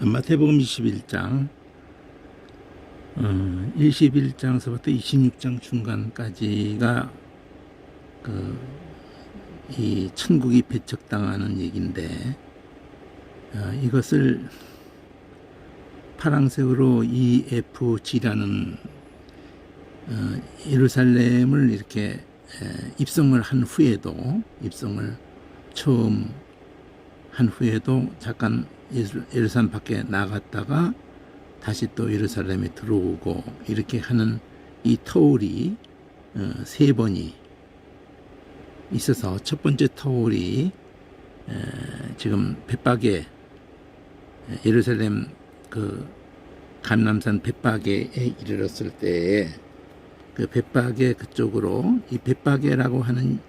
마태복음 21장 21장서부터 26장 중간까지가 이 천국이 배척당하는 얘기인데, 이것을 파랑색으로 EFG라는 예루살렘을 이렇게 입성을 한 후에도, 입성을 처음 한 후에도 잠깐 예루살렘 밖에 나갔다가 다시 또 예루살렘에 들어오고 이렇게 하는 이 터울이 세 번이 있어서, 첫 번째 터울이 지금 벳박에, 예루살렘 그 감람산 벳박에 이르렀을 때에 그 벳박에 그쪽으로, 이 벳박에라고 하는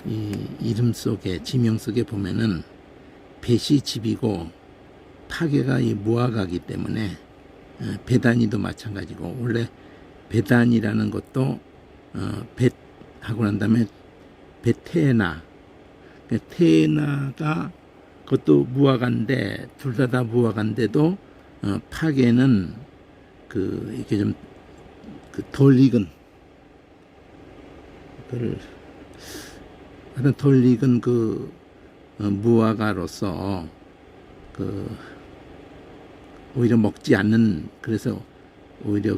이 이름 속에, 지명 속에 보면은 벳이 집이고 파게가 이 무화과이기 때문에 베다니도 마찬가지고, 원래 베단이라는 것도 벳 하고 난 다음에 베테나, 테나가 그것도 무화과인데, 둘 다 무화과인데도 파게는 이렇게 좀 덜 익은, 하여튼 덜 익은 무화과로서 오히려 먹지 않는, 그래서 오히려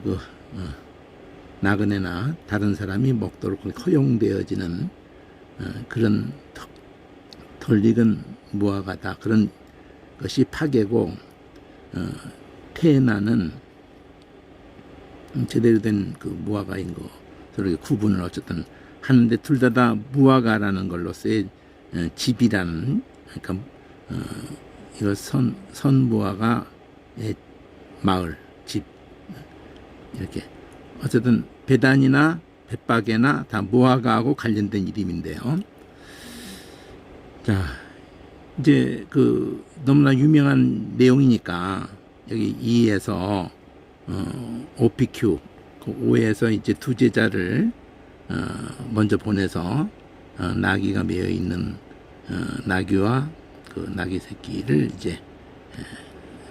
나그네나 다른 사람이 먹도록 허용되어지는 그런 덜 익은 무화과다, 그런 것이 파게고, 테나는 제대로 된 무화과인 거, 저렇게 구분을 어쨌든 하는데, 둘 다 무화과라는 걸로서의 집이라는, 그러니까 이거 선무화과의 마을, 집, 이렇게 어쨌든 베단이나 벳박에나 다 무화과하고 관련된 이름인데요. 자, 이제 너무나 유명한 내용이니까 여기 2에서 OPQ, 그 5에서 이제 두 제자를 먼저 보내서 나귀가 매여 있는 나귀와 나귀 새끼를 이제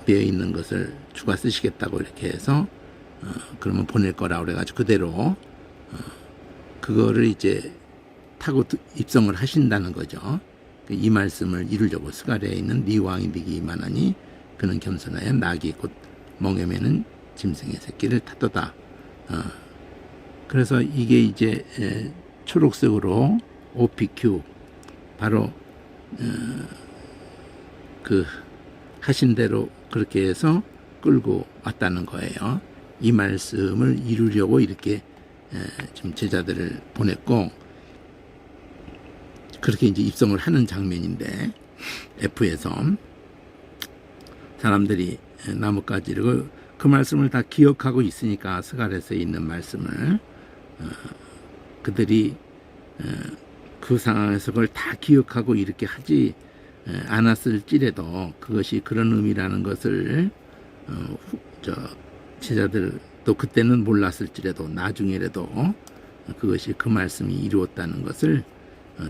매여 있는 것을 주가 쓰시겠다고 이렇게 해서 그러면 보낼 거라 그래가지고 그대로 그거를 이제 타고 입성을 하신다는 거죠. 이 말씀을 이루려고 스가랴에 있는 네 왕이 네게 임하나니 그는 겸손하여 나귀 곧 멍에 매는 짐승의 새끼를 타도다. 그래서 이게 이제 초록색으로 OPQ, 바로 하신 대로 그렇게 해서 끌고 왔다는 거예요. 이 말씀을 이루려고 이렇게 지금 제자들을 보냈고, 그렇게 이제 입성을 하는 장면인데, F에서 사람들이 나뭇가지를 그 말씀을 다 기억하고 있으니까, 스가랴서에 있는 말씀을 그들이 그 상황에서 그걸 다 기억하고 이렇게 하지 않았을지라도, 그것이 그런 의미라는 것을 제자들도 그때는 몰랐을지라도 나중에라도 그것이 그 말씀이 이루었다는 것을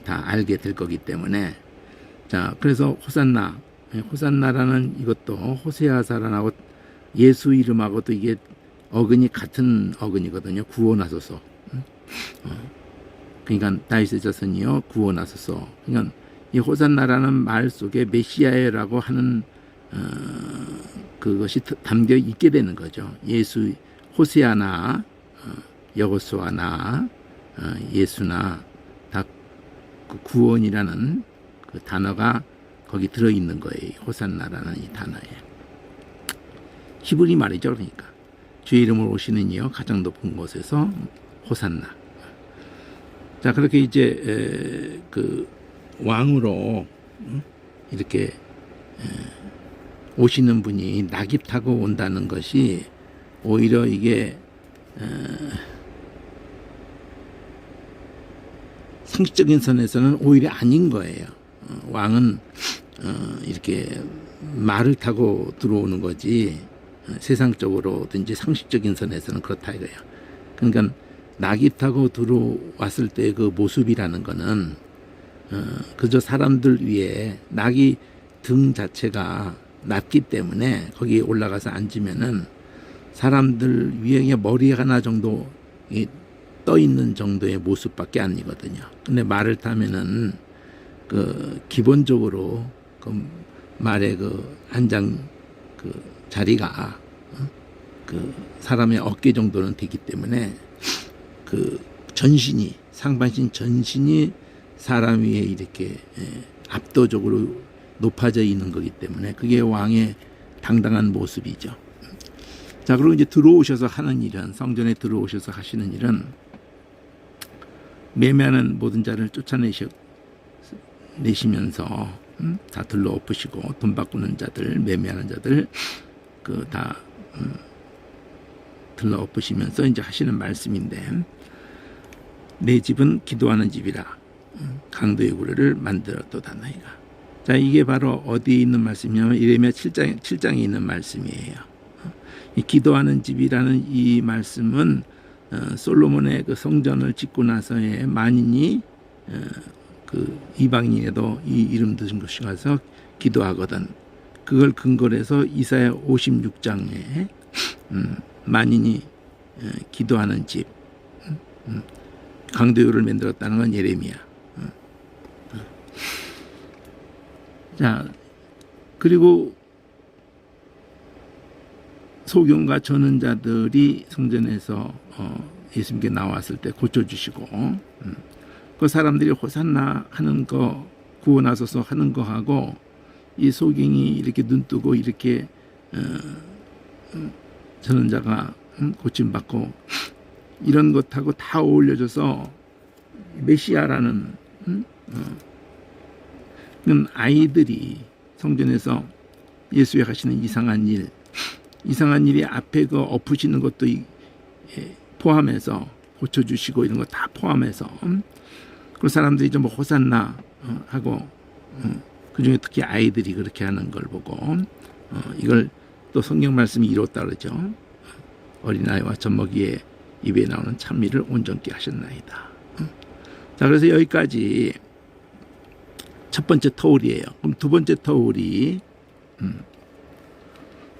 다 알게 될 거기 때문에, 자, 그래서 호산나라는 이것도 호세아사라고 예수 이름하고도 이게 어근이 같은 어근이거든요. 구원하소서. 그러니까 다윗의 자손이여 구원하소서. 그러니까 이 호산나라는 말 속에 메시아라고 하는 그것이 담겨 있게 되는 거죠. 예수, 호세아나, 여호수아나, 예수나 다 구원이라는 그 단어가 거기 들어있는 거예요. 호산나라는 이 단어에. 히브리 말이죠. 그러니까 주의 이름으로 오시는 이여 가장 높은 곳에서 호산나. 자, 그렇게 이제 왕으로 이렇게 오시는 분이 낙이 타고 온다는 것이 오히려 이게 상식적인 선에서는 오히려 아닌 거예요. 왕은 이렇게 말을 타고 들어오는 거지, 세상적으로든지 상식적인 선에서는 그렇다 이거예요. 그러니까 낙이 타고 들어왔을 때 그 모습이라는 거는 그저 사람들 위에, 낙이 등 자체가 낮기 때문에 거기에 올라가서 앉으면은 사람들 위에 그냥 머리 하나 정도 떠 있는 정도의 모습밖에 아니거든요. 근데 말을 타면은 그 기본적으로 그 말의 그 한장 그 자리가 그 사람의 어깨 정도는 되기 때문에 그 전신이 상반신 전신이 사람 위에 이렇게 압도적으로 높아져 있는 거기 때문에 그게 왕의 당당한 모습이죠. 자, 그리고 이제 들어오셔서 하는 일은 성전에 들어오셔서 하시는 일은 매매하는 모든 자를 쫓아내시면서 다 들러 엎으시고 돈 바꾸는 자들, 매매하는 자들 그 다 들러 엎으시면서 이제 하시는 말씀인데 내 집은 기도하는 집이라 강도의 구례를 만들었도다 나이가. 자, 이게 바로 어디에 있는 말씀이냐면 이레미야 7장에 있는 말씀이에요. 이 기도하는 집이라는 이 말씀은 솔로몬의 그 성전을 짓고 나서의 만인이 그 이방인에도 이 이름 드신 곳이 가서 기도하거든. 그걸 근거로 해서 이사야 56장에 만인이 기도하는 집 강도를 만들었다는 건 예레미야. 자, 그리고 소경과 전언자들이 성전에서 예수님께 나왔을 때 고쳐주시고 그 사람들이 호산나 하는 거 구원하소서 하는 거 하고 이 소경이 이렇게 눈 뜨고 이렇게 전언자가 고침받고 이런 것하고 다 어울려져서 메시아라는 그런 아이들이 성전에서 예수의 하시는 이상한 일이 앞에 그 엎으시는 것도 포함해서 고쳐주시고 이런 거 다 포함해서 그 사람들이 좀 호산나 하고 그 중에 특히 아이들이 그렇게 하는 걸 보고 이걸 또 성경 말씀이 이뤘다 그러죠. 어린아이와 젖먹이의 입에 나오는 찬미를 온전케 하셨나이다. 자, 그래서 여기까지 첫 번째 터울이에요. 그럼 두 번째 터울이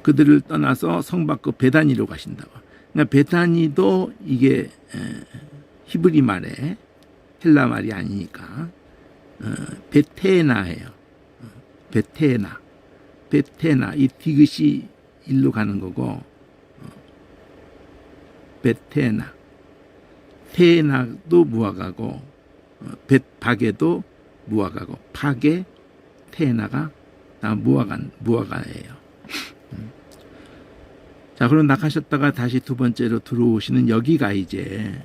그들을 떠나서 성 밖 베다니로 가신다고. 그러니까 베다니도 이게 히브리 말에 헬라 말이 아니니까 베테나예요. 베테나 이 디귿이 일로 가는 거고 베테나 테나도 무화과고 벳박에도 무화과고 파게 테나가 다 무화과예요. 자, 그럼 나가셨다가 다시 두 번째로 들어오시는 여기가 이제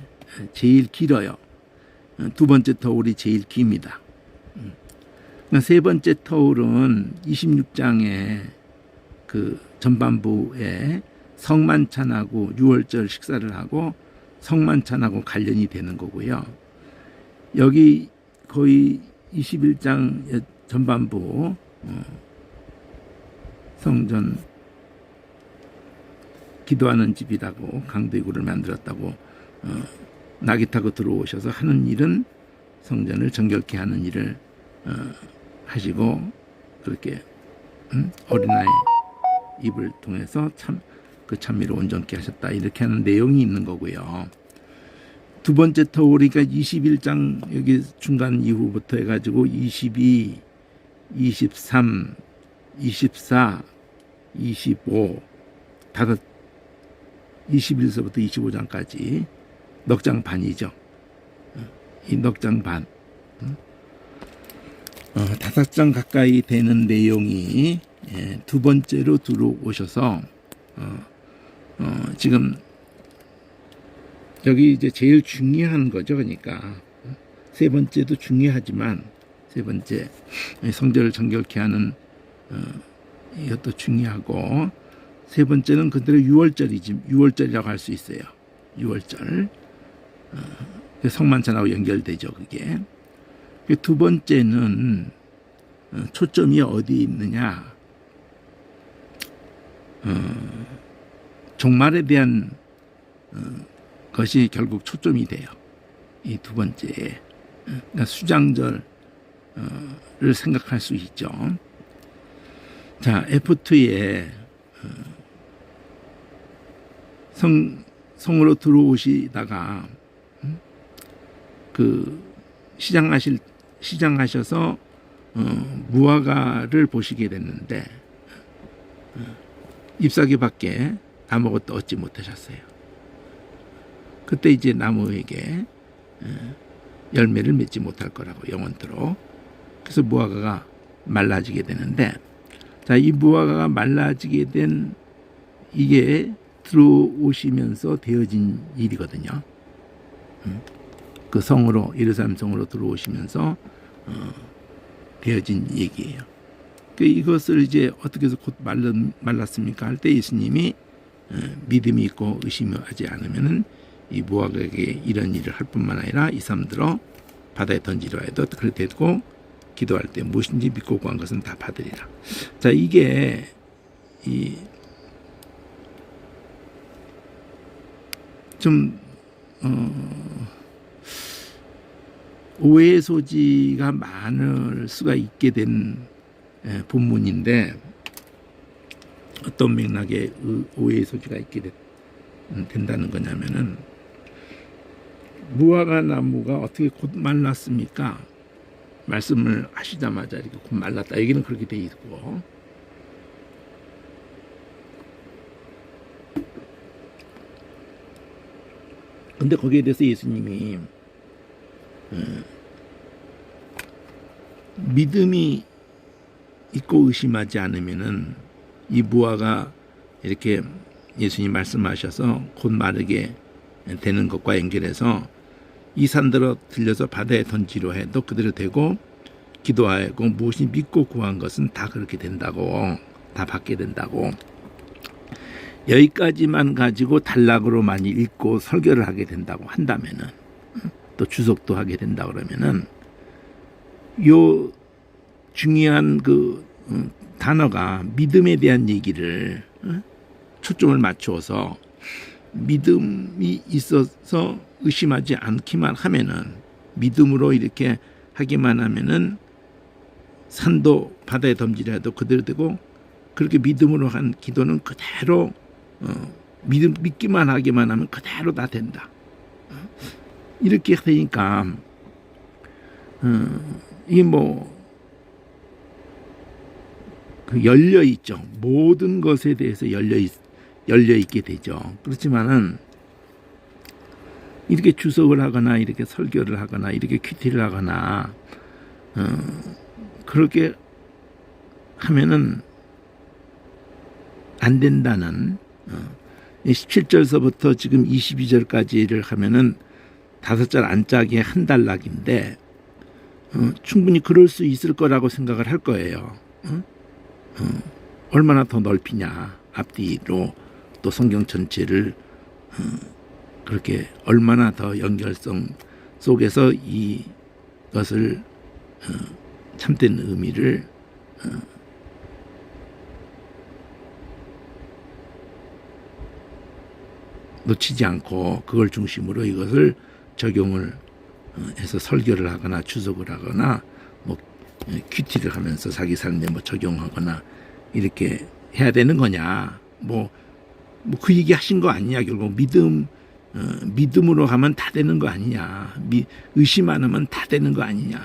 제일 길어요. 두 번째 터울이 제일 깁니다. 세 번째 터울은 26장에 그 전반부에 성만찬하고 유월절 식사를 하고 성만찬하고 관련이 되는 거고요. 여기 거의 21장 전반부 성전 기도하는 집이라고 강도의 굴을 만들었다고 나귀 타고 들어오셔서 하는 일은 성전을 정결케 하는 일을 하시고 그렇게 어린아이 입을 통해서 그 찬미를 온전케 하셨다 이렇게 하는 내용이 있는 거고요. 두 번째 터울이니까 21장 여기 중간 이후부터 해가지고 22, 23, 24, 25 다섯 21서부터 25장까지 넉 장 반이죠. 이 넉 장 반. 5장 가까이 되는 내용이 두 번째로 들어오셔서 지금 여기 이제 제일 중요한 거죠. 그러니까 세 번째도 중요하지만 세 번째 성전을 정결케 하는 이것도 중요하고 세 번째는 그대로 유월절이라고 할 수 있어요. 유월절 성만찬하고 연결되죠. 그게 두 번째는 초점이 어디 있느냐 종말에 대한 것이 결국 초점이 돼요. 이 두 번째 그러니까 수장절을 생각할 수 있죠. 자, F2에 성으로 들어오시다가 그 시장하셔서 무화과를 보시게 됐는데 잎사귀밖에 아무것도 얻지 못하셨어요. 그때 이제 나무에게 열매를 맺지 못할 거라고 영원토록. 그래서 무화과가 말라지게 되는데, 자, 이 무화과가 말라지게 된 이게 들어오시면서 되어진 일이거든요. 그 성으로, 예루살렘 성으로 들어오시면서 되어진 얘기예요. 이것을 이제 어떻게 해서 곧 말랐습니까? 할 때 예수님이 믿음이 있고 의심하지 않으면은 이 무화과에게 이런 일을 할 뿐만 아니라 이 사람들어 바다에 던지려 해도 그렇게 되고 기도할 때 무엇인지 믿고 구한 것은 다 받으리라. 자, 이게 좀 오해의 소지가 많을 수가 있게 된 본문인데, 어떤 맥락에 오해의 소지가 있게 된다는 거냐면은, 무화과 나무가 어떻게 곧 말랐습니까? 말씀을 하시자마자 이렇게 곧 말랐다. 여기는 그렇게 돼 있고, 근데 거기에 대해서 예수님이 믿음이 있고 의심하지 않으면은 이 무화가 이렇게 예수님 말씀하셔서 곧 마르게 되는 것과 연결해서 이 산들어 들려서 바다에 던지려 해도 그대로 되고 기도하고 무엇이 믿고 구한 것은 다 그렇게 된다고, 다 받게 된다고. 여기까지만 가지고 단락으로 많이 읽고 설교를 하게 된다고 한다면은, 또 주석도 하게 된다 그러면은, 요 중요한 그 단어가 믿음에 대한 얘기를 초점을 맞추어서 믿음이 있어서 의심하지 않기만 하면은, 믿음으로 이렇게 하기만 하면은 산도 바다에 던지려 해도 그대로 되고, 그렇게 믿음으로 한 기도는 그대로 믿기만 하기만 하면 그대로 다 된다. 이렇게 되니까 이게 열려 있죠. 모든 것에 대해서 열려 있게 되죠. 그렇지만은 이렇게 주석을 하거나 이렇게 설교를 하거나 이렇게 큐티를 하거나 그렇게 하면은 안 된다는, 17절서부터 지금 22절까지를 하면은 5절 안짝에 한 단락인데 충분히 그럴 수 있을 거라고 생각을 할 거예요. 얼마나 더 넓히냐, 앞뒤로 또 성경 전체를 그렇게 얼마나 더 연결성 속에서 이것을 참된 의미를 놓치지 않고 그걸 중심으로 이것을 적용을 해서 설교를 하거나 주석을 하거나 큐티를 하면서 자기 삶에 적용하거나 이렇게 해야 되는 거냐, 그 얘기 하신 거 아니냐. 결국 믿음으로 하면 다 되는 거 아니냐, 의심 안 하면 다 되는 거 아니냐,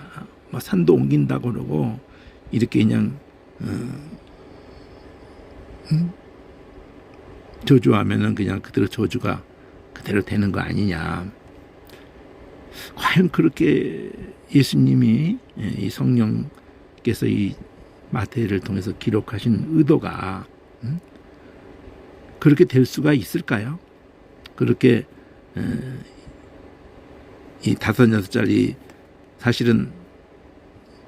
산도 옮긴다고 그러고 이렇게 그냥 저주하면은 그냥 그대로 저주가 그대로 되는 거 아니냐. 과연 그렇게 예수님이, 이 성령께서 이 마태를 통해서 기록하신 의도가 그렇게 될 수가 있을까요? 그렇게 이 5, 6절이 사실은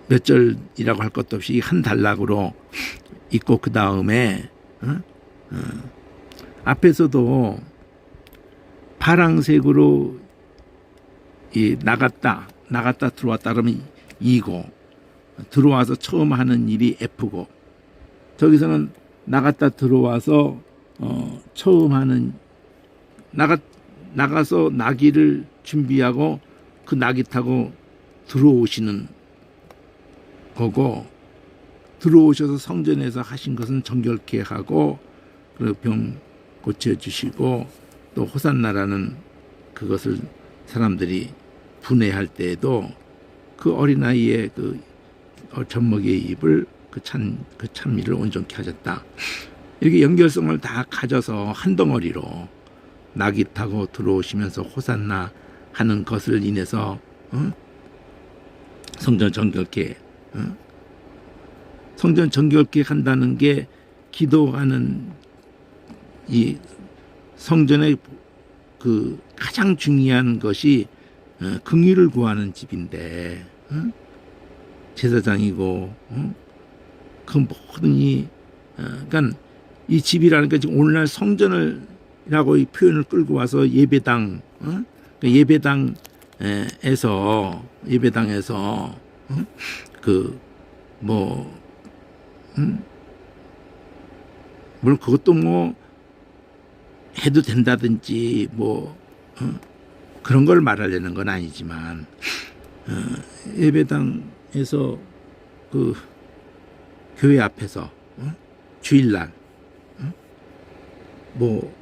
몇 절이라고 할 것도 없이 한 단락으로 있고, 그 다음에 앞에서도 파랑색으로 나갔다 들어왔다 그러면 E고, 들어와서 처음 하는 일이 F고, 저기서는 나갔다 들어와서 처음 하는, 나가서 나귀를 준비하고 그 나귀 타고 들어오시는 거고, 들어오셔서 성전에서 하신 것은 정결케 하고 그 병 고쳐주시고 또 호산나라는 그것을 사람들이 분해할 때에도 그 어린아이의 그 젖먹이의 입을 그 찬미를 온전케 하셨다. 이렇게 연결성을 다 가져서 한 덩어리로 낙이 타고 들어오시면서 호산나 하는 것을 인해서 성전 정결케 성전 정결케 한다는 게 기도하는 이 성전의 그 가장 중요한 것이 긍휼을 구하는 집인데 제사장이고 그 모든 이 그러니까 이 집이라는 게 지금 오늘날 성전을라고 이 표현을 끌고 와서 예배당 예배당에서 그 뭐 물론 그것도 뭐 해도 된다든지 뭐 그런 걸 말하려는 건 아니지만 예배당에서 그 교회 앞에서 주일날 뭐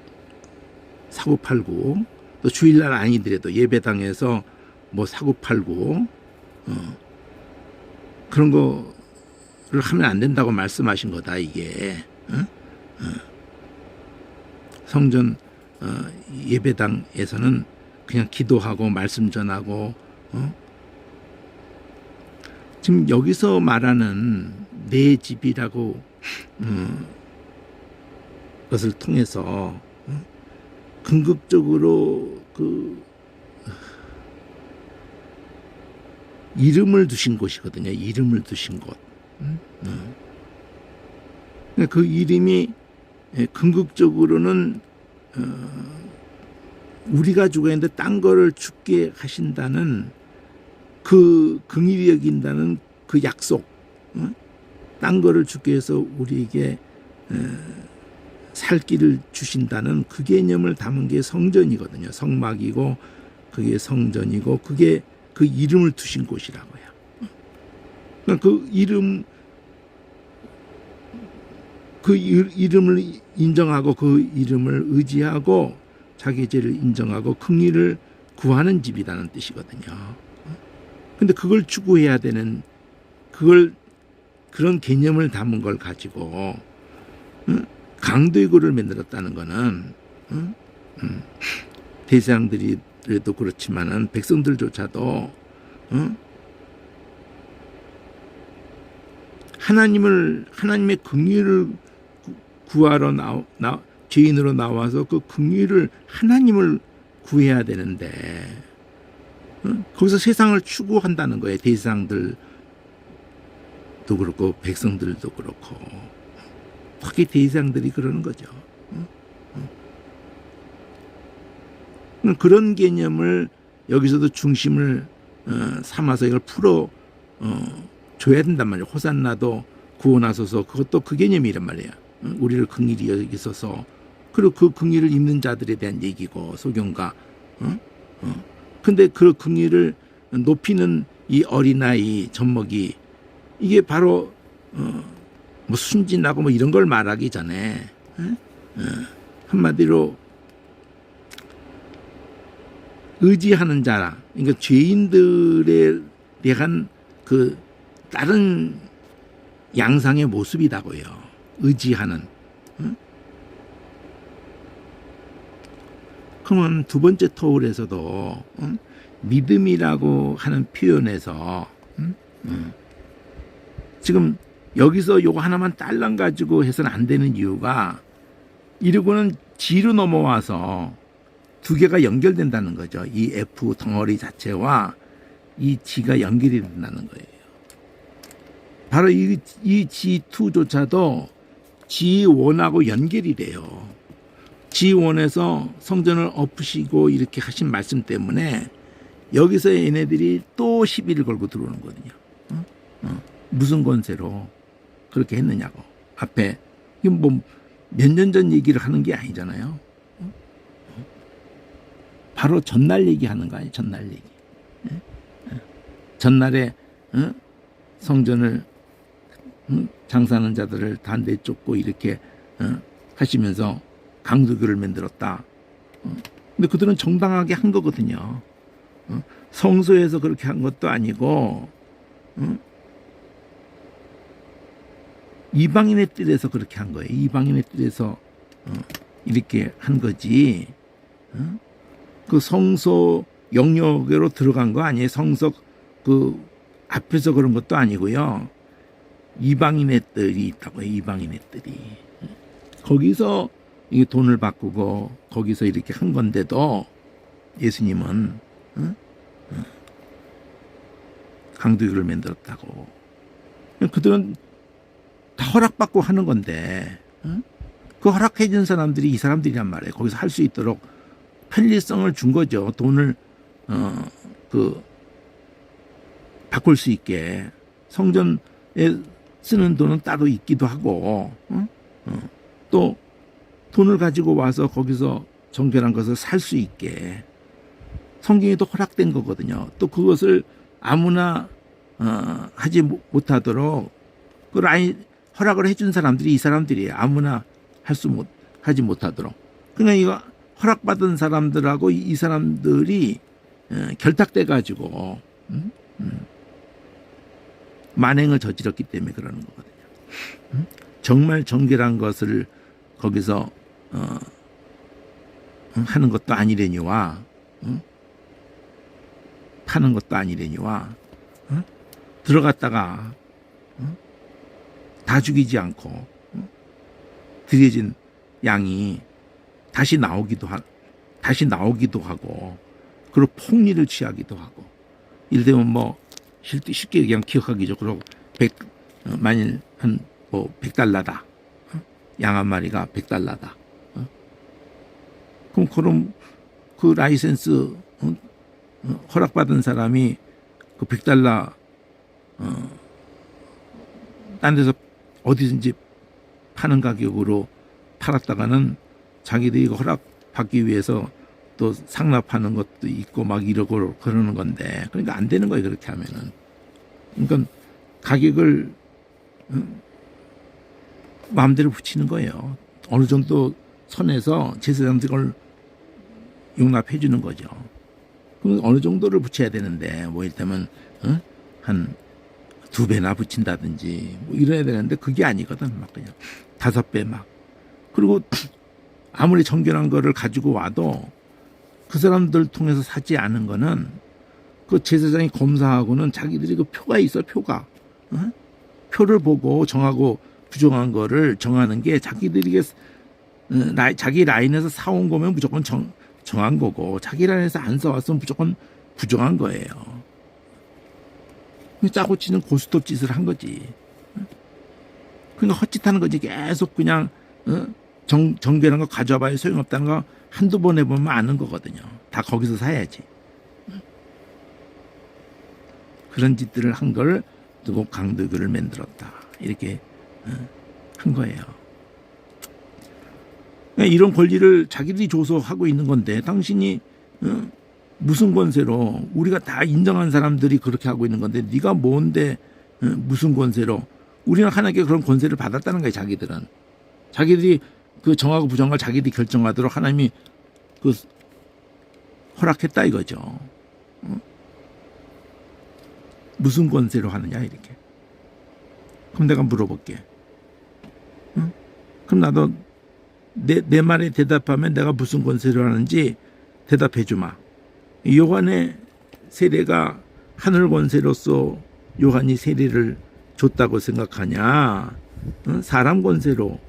사고 팔고 또 주일날 아니더라도 예배당에서 뭐 사고 팔고 그런 거를 하면 안 된다고 말씀하신 거다 이게 성전 예배당에서는 그냥 기도하고 말씀 전하고 지금 여기서 말하는 내 집이라고 것을 통해서 궁극적으로 그 이름을 두신 곳이거든요. 이름을 두신 곳. 그 이름이 궁극적으로는 우리가 죽어야 하는데 딴 거를 죽게 하신다는 그 긍휼히 여긴다는 그 약속, 딴 거를 죽게 해서 우리에게 살 길을 주신다는 그 개념을 담은 게 성전이거든요. 성막이고 그게 성전이고 그게 그 이름을 두신 곳이라고요. 그러니까 그 이름을 인정하고 그 이름을 의지하고 자기 죄를 인정하고 긍휼을 구하는 집이라는 뜻이거든요. 근데 그걸 추구해야 되는 그런 개념을 담은 걸 가지고 강도의 굴을 만들었다는 거는 대제사장들도 그렇지만은 백성들조차도 하나님의 긍휼을 구하러 죄인으로 나와서 그 긍휼을 하나님을 구해야 되는데 거기서 세상을 추구한다는 거예요. 대제사장들도 그렇고 백성들도 그렇고 특히 대제사장들이 그러는 거죠. 그런 개념을 여기서도 중심을 삼아서 이걸 풀어 줘야 된단 말이에요. 호산나도 구원하소서 그것도 그 개념이란 말이에요. 우리를 긍휼히 여기소서 그리고 그 긍휼을 입는 자들에 대한 얘기고 소경가 근데 그 긍휼을 높이는 이 어린아이 젖먹이 이게 바로 뭐 순진하고 뭐 이런 걸 말하기 전에 한마디로 의지하는 자라 그러니까 죄인들에 대한 그 다른 양상의 모습이라고요. 의지하는. 그러면 두 번째 토울에서도 믿음이라고 하는 표현에서 지금 여기서 요거 하나만 딸랑 가지고 해서는 안 되는 이유가 이러고는 G로 넘어와서 두 개가 연결된다는 거죠. 이 F 덩어리 자체와 이 G가 연결이 된다는 거예요. 바로 이 G2조차도 G1하고 연결이 돼요. G1에서 성전을 엎으시고 이렇게 하신 말씀 때문에 여기서 얘네들이 또 시비를 걸고 들어오는 거거든요. 무슨 권세로 그렇게 했느냐고. 앞에 뭐 몇 년 전 얘기를 하는 게 아니잖아요. 바로 전날 얘기하는 거 아니에요. 전날 얘기. 전날에 성전을 장사하는 자들을 다 내쫓고 이렇게 하시면서 강도교를 만들었다. 근데 그들은 정당하게 한 거거든요. 성소에서 그렇게 한 것도 아니고 이방인의 뜰에서 그렇게 한 거예요. 이방인의 뜰에서 이렇게 한 거지. 그 성소 영역으로 들어간 거 아니에요. 성석 그 앞에서 그런 것도 아니고요. 이방인의 뜰이 있다고요. 이방인의 뜰이. 거기서 이 돈을 바꾸고 거기서 이렇게 한 건데도 예수님은 강도교를 만들었다고. 그들은 다 허락받고 하는 건데 그 허락해 준 사람들이 이 사람들이란 말이에요. 거기서 할 수 있도록 편리성을 준 거죠. 돈을 그 바꿀 수 있게. 성전에 쓰는 돈은 따로 있기도 하고 또 돈을 가지고 와서 거기서 정결한 것을 살 수 있게 성경에도 허락된 거거든요. 또 그것을 아무나 하지 못하도록 그걸 허락을 해준 사람들이 이 사람들이에요. 아무나 하지 못하도록. 그러니까 이거 허락받은 사람들하고 이 사람들이 결탁돼 가지고 만행을 저질렀기 때문에 그러는 거거든요. 정말 정결한 것을 거기서 하는 것도 아니래니와 파는 것도 아니래니와 들어갔다가 다 죽이지 않고 들여진 양이 다시 나오기도 하고 그리고 폭리를 취하기도 하고 이를테면 뭐 쉽게 그냥 기억하기죠. 그리고 만일 한 뭐 100달러다. 양 한 마리가 100달러다. 그럼 그 라이센스 허락받은 사람이 그 100달러 딴 데서 어디든지 파는 가격으로 팔았다가는 자기들이 이거 허락받기 위해서 또 상납하는 것도 있고 막 이러고 그러는 건데 그러니까 안 되는 거예요. 그렇게 하면은. 그러니까 가격을 마음대로 붙이는 거예요. 어느 정도 선에서 제사장들이 그걸 용납해 주는 거죠. 그럼 어느 정도를 붙여야 되는데 뭐 이를테면 한 2배나 붙인다든지 뭐 이래야 되는데 그게 아니거든. 막 그냥 5배 막. 그리고 아무리 정결한 거를 가지고 와도 그 사람들 통해서 사지 않은 거는 그 제사장이 검사하고는 자기들이 그 표가 있어. 표가. 표를 보고 정하고 부정한 거를 정하는 게 자기들이 자기 라인에서 사온 거면 무조건 정한 거고 자기 라인에서 안 사왔으면 무조건 부정한 거예요. 짜고 치는 고스톱 짓을 한 거지. 그러니까 헛짓하는 거지. 계속 그냥 정결한 거 가져와봐야 소용없다는 거 한두 번 해보면 아는 거거든요. 다 거기서 사야지. 그런 짓들을 한 걸 두고 강도교를 만들었다. 이렇게 한 거예요. 그러니까 이런 권리를 자기들이 줘서 하고 있는 건데 당신이 무슨 권세로 우리가 다 인정한 사람들이 그렇게 하고 있는 건데 네가 뭔데 무슨 권세로 우리는 하나님께 그런 권세를 받았다는 거예요. 자기들은. 자기들이 그 정하고 부정을 자기들이 결정하도록 하나님이 그 허락했다 이거죠. 무슨 권세로 하느냐 이렇게. 그럼 내가 물어볼게. 그럼 나도 내 말에 대답하면 내가 무슨 권세로 하는지 대답해 주마. 요한의 세례가 하늘 권세로서 요한이 세례를 줬다고 생각하냐? 사람 권세로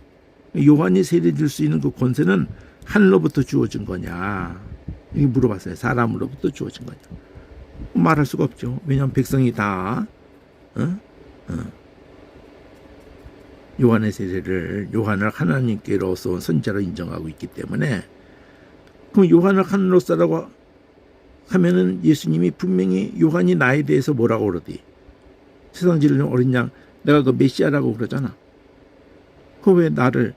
요한이 세례 줄 수 있는 그 권세는 하늘로부터 주어진 거냐? 이렇게 물어봤어요. 사람으로부터 주어진 거냐? 말할 수가 없죠. 왜냐하면 백성이 다 요한의 세례를 요한을 하나님께로서 선지자로 인정하고 있기 때문에 그럼 요한을 하늘로서라고 하면은 예수님이 분명히 요한이 나에 대해서 뭐라고 그러디? 세상 진리는 어린 양 내가 그 메시아라고 그러잖아. 그 왜 나를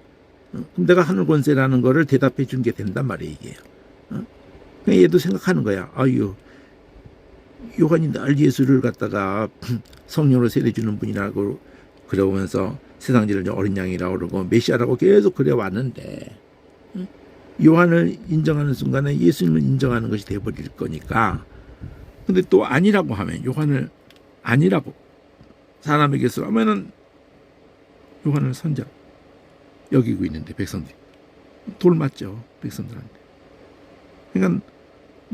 그럼 내가 하늘 권세라는 거를 대답해 준 게 된단 말이에요 이게. 그냥 얘도 생각하는 거야. 아유 요한이 날 예수를 갖다가 성령으로 세례 주는 분이라고 그러면서 세상지를 어린 양이라고 그러고 메시아라고 계속 그래왔는데 요한을 인정하는 순간에 예수님을 인정하는 것이 돼버릴 거니까. 근데 또 아니라고 하면 요한을 아니라고 사람에게서 하면은 요한을 선자 여기고 있는데 백성들이 돌 맞죠 백성들한테. 그러니까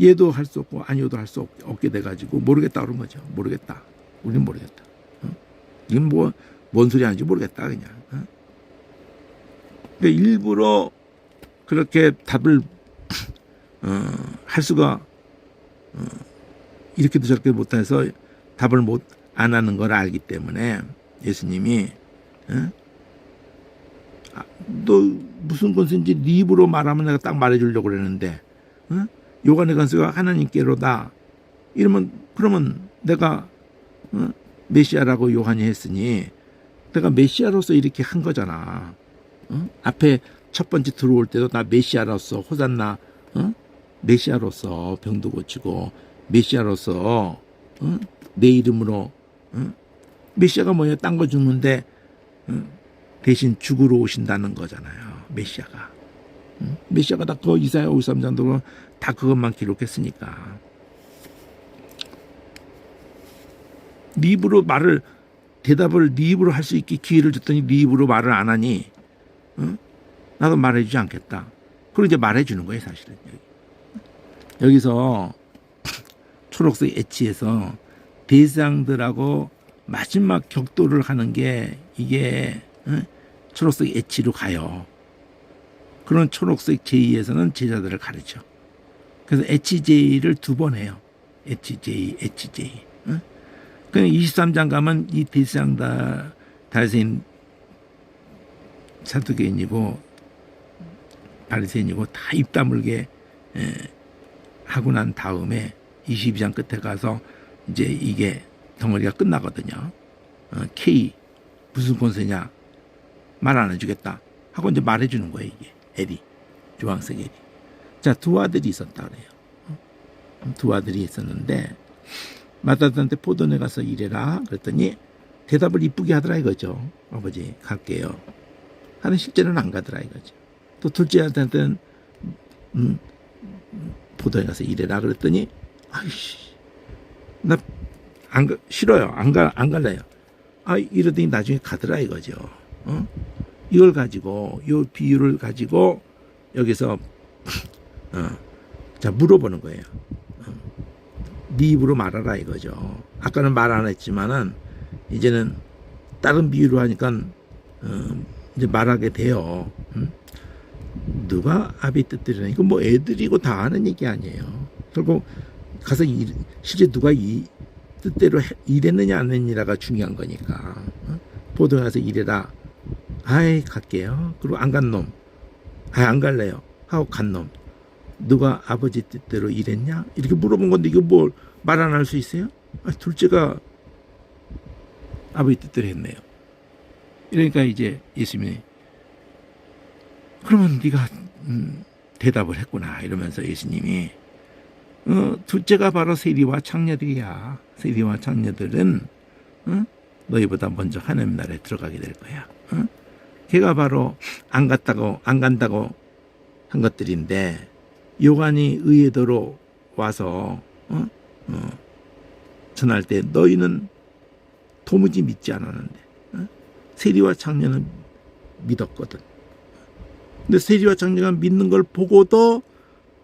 얘도 할 수 없고 아니오도 할 수 없게 돼가지고 모르겠다 그런 거죠. 모르겠다. 우리는 모르겠다. 이건 뭔 소리 하는지 모르겠다 그냥. 그러니까 일부러 그렇게 답을 할 수가 이렇게도 저렇게 못해서 답을 안 하는 걸 알기 때문에 예수님이 너 무슨 권세인지 네 입으로 말하면 내가 딱 말해주려고 그랬는데 요한의 권세가 하나님께로다 그러면 내가 메시아라고 요한이 했으니 내가 메시아로서 이렇게 한 거잖아. 앞에 첫 번째 들어올 때도 나 메시아로서 호산나 메시아로서 병도 고치고 메시아로서 내 이름으로 메시아가 뭐예요? 딴 거 죽는데 대신 죽으러 오신다는 거잖아요. 메시아가. 메시아가 다 그 이사야 53장도 다 그것만 기록했으니까. 네 입으로 대답을 네 입으로 할 수 있게 기회를 줬더니 네 입으로 말을 안 하니 나도 말해주지 않겠다. 그리고 이제 말해주는 거예요 사실은. 여기서 초록색 엣지에서 대상들하고 마지막 격돌을 하는 게 이게 초록색 엣지로 가요. 그런 초록색 제2에서는 제자들을 가르쳐. 그래서 엣지 두 번 해요. 엣지 J. 그냥 23장 가면 이 대상 다리새인 사두개인이고 바리새인이고 다 입 다물게 하고 난 다음에 22장 끝에 가서 이제 이게 덩어리가 끝나거든요. K 무슨 권세냐 말 안 해주겠다 하고 이제 말해주는 거예요. 이게 에리 주황색 에리. 자, 두 아들이 있었다 그래요. 두 아들이 있었는데 마다한테 포도원에 가서 일해라 그랬더니 대답을 이쁘게 하더라 이거죠. 아버지 갈게요. 하는 실제로는 안 가더라 이거죠. 또 둘째한테는 포도원에 가서 일해라 그랬더니 아이씨 나 싫어요. 안 갈래요. 이러더니 나중에 가더라 이거죠. 이걸 가지고 이 비유를 가지고 여기서 자 물어보는 거예요. 네 입으로 말하라 이거죠. 아까는 말 안 했지만은 이제는 다른 비유로 하니까 이제 말하게 돼요. 누가 아비 뜻대로 이거 뭐 애들이고 다 하는 얘기 아니에요. 결국 가서 실제 누가 이 뜻대로 일했느냐 안 했느냐가 중요한 거니까. 보도에 가서 일해라. 아이 갈게요. 그리고 안 간 놈. 안 갈래요. 하고 간 놈. 누가 아버지 뜻대로 일했냐? 이렇게 물어본 건데 이거 뭘 말 안 할 수 있어요? 둘째가 아버지 뜻대로 했네요. 이러니까 이제 예수님이 그러면 네가 대답을 했구나 이러면서 예수님이 둘째가 바로 세리와 창녀들이야. 세리와 창녀들은 너희보다 먼저 하나님 나라에 들어가게 될 거야. 걔가 바로 안 간다고 한 것들인데 요한이 의회도로 와서 전할 때 너희는 도무지 믿지 않았는데 세리와 창녀는 믿었거든. 근데 세리와 창녀가 믿는 걸 보고도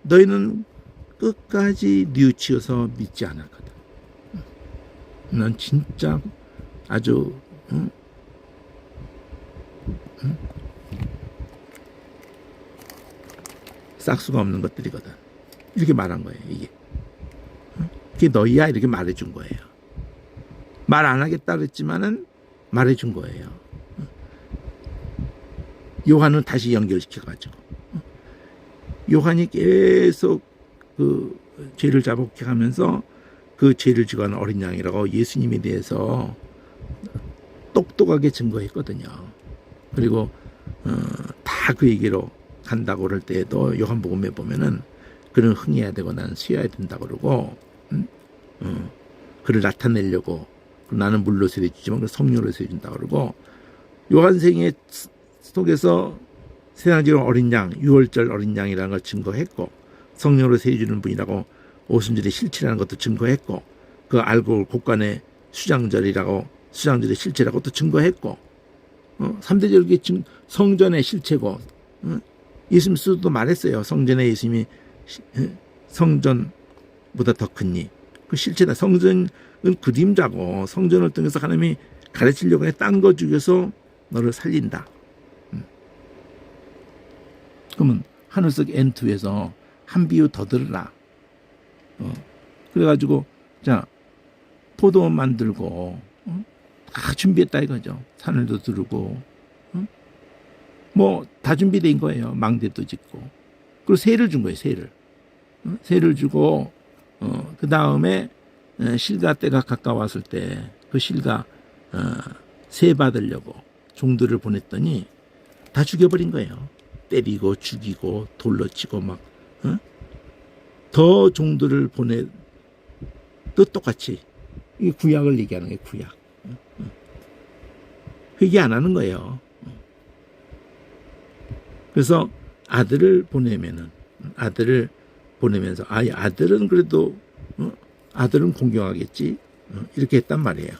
너희는 끝까지 뉘우치어서 믿지 않았거든. 난 진짜 아주 싹수가 없는 것들이거든. 이렇게 말한 거예요. 이게 너희야 이렇게 말해준 거예요. 말 안 하겠다 그랬지만은 말해준 거예요. 요한은 다시 연결시켜가지고 요한이 계속 그 죄를 자복해 가면서 그 죄를 지고 하는 어린 양이라고 예수님에 대해서 똑똑하게 증거했거든요. 그리고 다 그 얘기로 간다고 그럴 때에도 요한복음에 보면은 그는 흥해야 되고 나는 쉬어야 된다고 그러고 그를 나타내려고 나는 물로 세례주지만 성령으로 세례준다 그러고, 요한생애 속에서 세상적으로 어린 양, 유월절 어린 양이라는 걸 증거했고, 성령으로 세례주는 분이라고 오순절의 실체라는 것도 증거했고, 그 알고 곡간의 수장절이라고 수장절의 실체라고 또 증거했고, 3대 절기 성전의 실체고, 예수님 스스로도 말했어요. 성전에 예수님이 성전보다 더 크니 그 실체다. 성전은 그림자고, 성전을 통해서 하나님이 가르치려고 해 딴 거 죽여서 너를 살린다. 그러면 하늘석 N2에서 한 비유 더 들으라. 그래가지고 자 포도원 만들고 다 준비했다 이거죠. 산을도 두르고 뭐 다 준비된 거예요. 망대도 짓고. 그리고 세를 준 거예요. 세를 주고 그 다음에 실가 때가 가까웠을 때 그 실가 세 받으려고 종들을 보냈더니 다 죽여버린 거예요. 때리고 죽이고 돌로 치고 막 더 종들을 보내 또 똑같이 이 구약을 얘기하는 거예요. 구약. 회개 안 하는 거예요. 그래서 아들을 보내면서 아들은 그래도 아들은 공경하겠지 이렇게 했단 말이에요.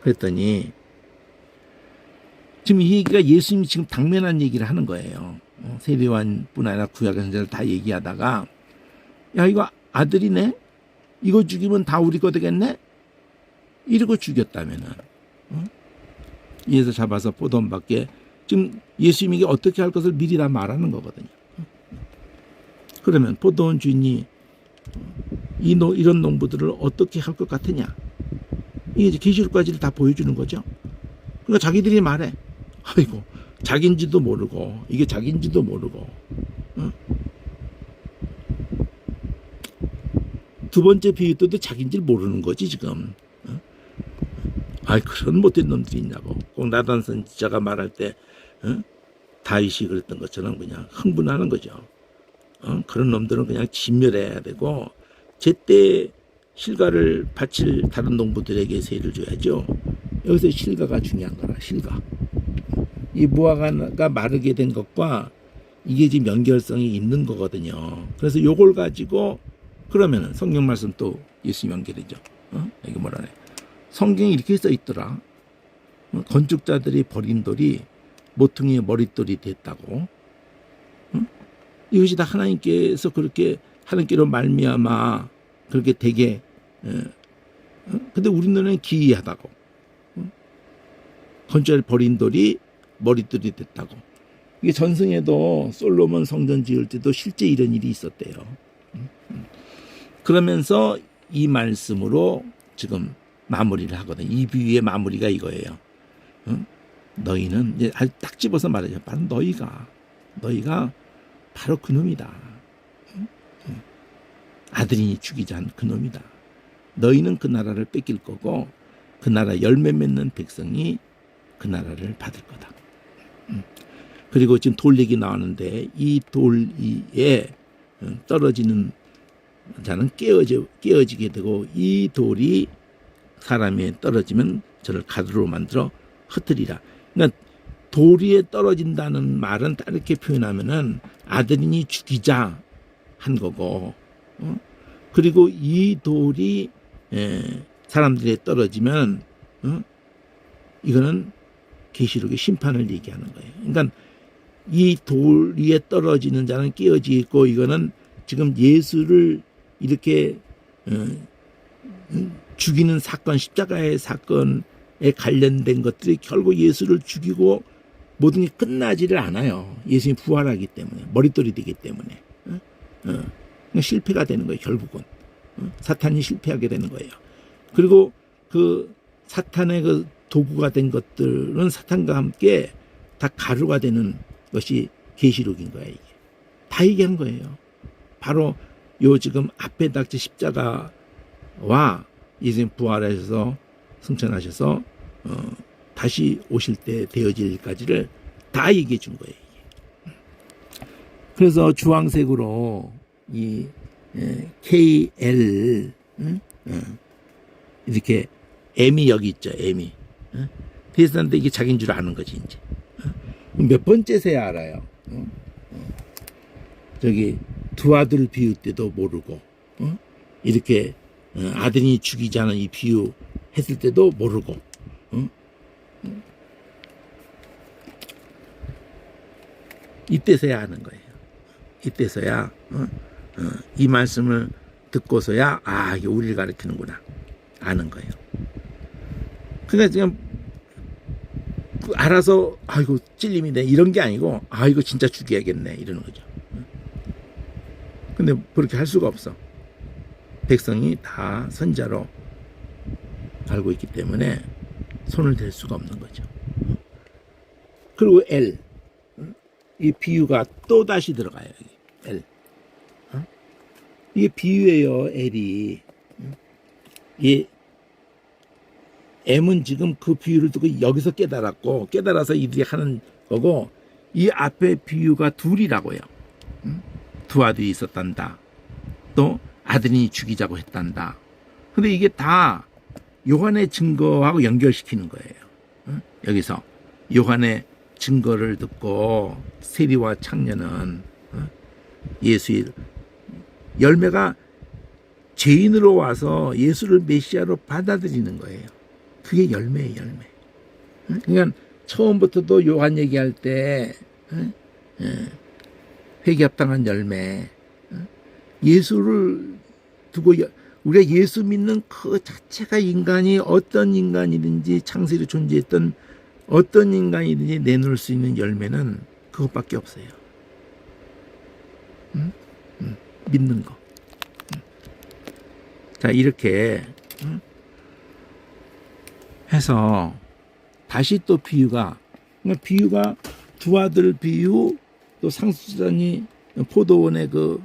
그랬더니 지금 이 얘기가 예수님이 지금 당면한 얘기를 하는 거예요. 세례요한뿐 아니라 구약의 선지자를 다 얘기하다가 야 이거 아들이네? 이거 죽이면 다 우리 거 되겠네? 이러고 죽였다면은 이에서 잡아서 포도원 밖에 지금 예수님에게 어떻게 할 것을 미리 다 말하는 거거든요. 그러면 포도원 주인이 이런 농부들을 어떻게 할 것 같으냐? 이게 이제 계시록까지를 다 보여주는 거죠. 그러니까 자기들이 말해. 아이고 자기인지도 모르고 이게 자기인지도 모르고 두 번째 비유 때도 자기인지 모르는 거지 지금. 아이 그런 못된 놈들이 있냐고. 꼭 나단 선지자가 말할 때 다윗이 그랬던 것처럼 그냥 흥분하는 거죠. 그런 놈들은 그냥 진멸해야 되고 제때 실가를 바칠 다른 농부들에게 세를 줘야죠. 여기서 실가가 중요한 거라. 실가. 이 무화과가 마르게 된 것과 이게 지금 연결성이 있는 거거든요. 그래서 요걸 가지고 그러면은 성경 말씀 또 예수님 연결이죠. 여기 뭐라네. 성경에 이렇게 써 있더라. 건축자들이 버린 돌이 모퉁이의 머릿돌이 됐다고. 이것이 다 하나님께서 그렇게 하나님께로 말미암아 그렇게 되게. 근데 우리 눈에는 기이하다고. 건축자를 버린 돌이 머릿돌이 됐다고. 이게 전승에도 솔로몬 성전 지을 때도 실제 이런 일이 있었대요. 그러면서 이 말씀으로 지금 마무리를 하거든요. 이 비유의 마무리가 이거예요. 너희는 이제 딱 집어서 말하죠. 바로 너희가 바로 그놈이다. 아들이니 죽이자 한 그놈이다. 너희는 그 나라를 뺏길 거고 그 나라 열매 맺는 백성이 그 나라를 받을 거다. 그리고 지금 돌 얘기 나왔는데 이 돌 위에 떨어지는 자는 깨어지게 되고 이 돌이 사람에 떨어지면 저를 가루로 만들어 흩으리라. 그러니까 돌 위에 떨어진다는 말은 이렇게 표현하면은 아들이니 죽이자 한 거고, 그리고 이 돌이 사람들에 떨어지면 이거는 계시록의 심판을 얘기하는 거예요. 그러니까 이 돌 위에 떨어지는 자는 깨어지고 이거는 지금 예수를 이렇게 죽이는 사건, 십자가의 사건에 관련된 것들이 결국 예수를 죽이고 모든 게 끝나지를 않아요. 예수님이 부활하기 때문에, 머릿돌이 되기 때문에. 실패가 되는 거예요, 결국은. 사탄이 실패하게 되는 거예요. 그리고 그 사탄의 그 도구가 된 것들은 사탄과 함께 다 가루가 되는 것이 계시록인 거예요. 이게. 다 얘기한 거예요. 바로 요 지금 앞에 닥친 십자가와 예수님 부활하셔서 승천하셔서 다시 오실 때 되어질 일까지를 다 얘기해 준 거예요. 그래서 주황색으로 이 KL 이렇게 M이 여기 있죠. M이. 비슷한데 이게 자기인 줄 아는 거지 이제. 몇 번째세야 알아요. 저기 두 아들 비유 때도 모르고 이렇게 아들이 죽이지 않은 이 비유 했을 때도 모르고 이때서야 아는 거예요. 이때서야 이 말씀을 듣고서야 이게 우리를 가르치는구나 아는 거예요. 그러니까 지금 알아서 이거 찔림이네 이런 게 아니고 이거 진짜 죽여야겠네 이러는 거죠. 근데 그렇게 할 수가 없어. 백성이 다 선자로 알고 있기 때문에 손을 댈 수가 없는 거죠. 그리고 L 이 비유가 또 다시 들어가요. L 이게 비유예요. L이 이 M은 지금 그 비유를 듣고 여기서 깨달아서 이들이 하는 거고 이 앞에 비유가 둘이라고요. 두 아들이 있었단다. 또 아들이 죽이자고 했단다. 근데 이게 다 요한의 증거하고 연결시키는 거예요. 여기서 요한의 증거를 듣고 세리와 창녀는 예수의 열매가 죄인으로 와서 예수를 메시아로 받아들이는 거예요. 그게 열매예요, 열매. 그러니까 처음부터도 요한 얘기할 때 회개합당한 열매, 예수를 두고 우리가 예수 믿는 그 자체가 인간이 어떤 인간이든지 창세기에 존재했던 어떤 인간이든지 내놓을 수 있는 열매는 그것밖에 없어요. 믿는 거. 자, 이렇게 해서 다시 또 비유가 두 아들 비유, 또 상수자니 포도원의 그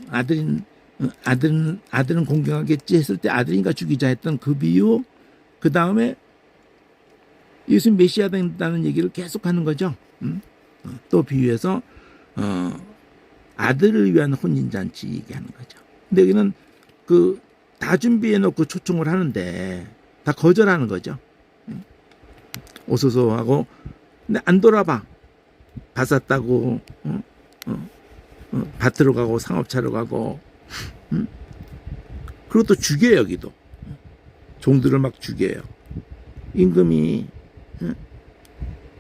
아들은 공경하겠지 했을 때 아들인가 죽이자 했던 그 비유, 그 다음에 예수 메시아 된다는 얘기를 계속하는 거죠. 또 비유해서 아들을 위한 혼인잔치 얘기하는 거죠. 근데 여기는 그 다 준비해 놓고 초청을 하는데 다 거절하는 거죠. 오소서 하고 근데 안 돌아봐. 밭 샀다고 밭으로 가고 상업차로 가고 그리고 또 죽여요. 여기도 종들을 막 죽여요. 임금이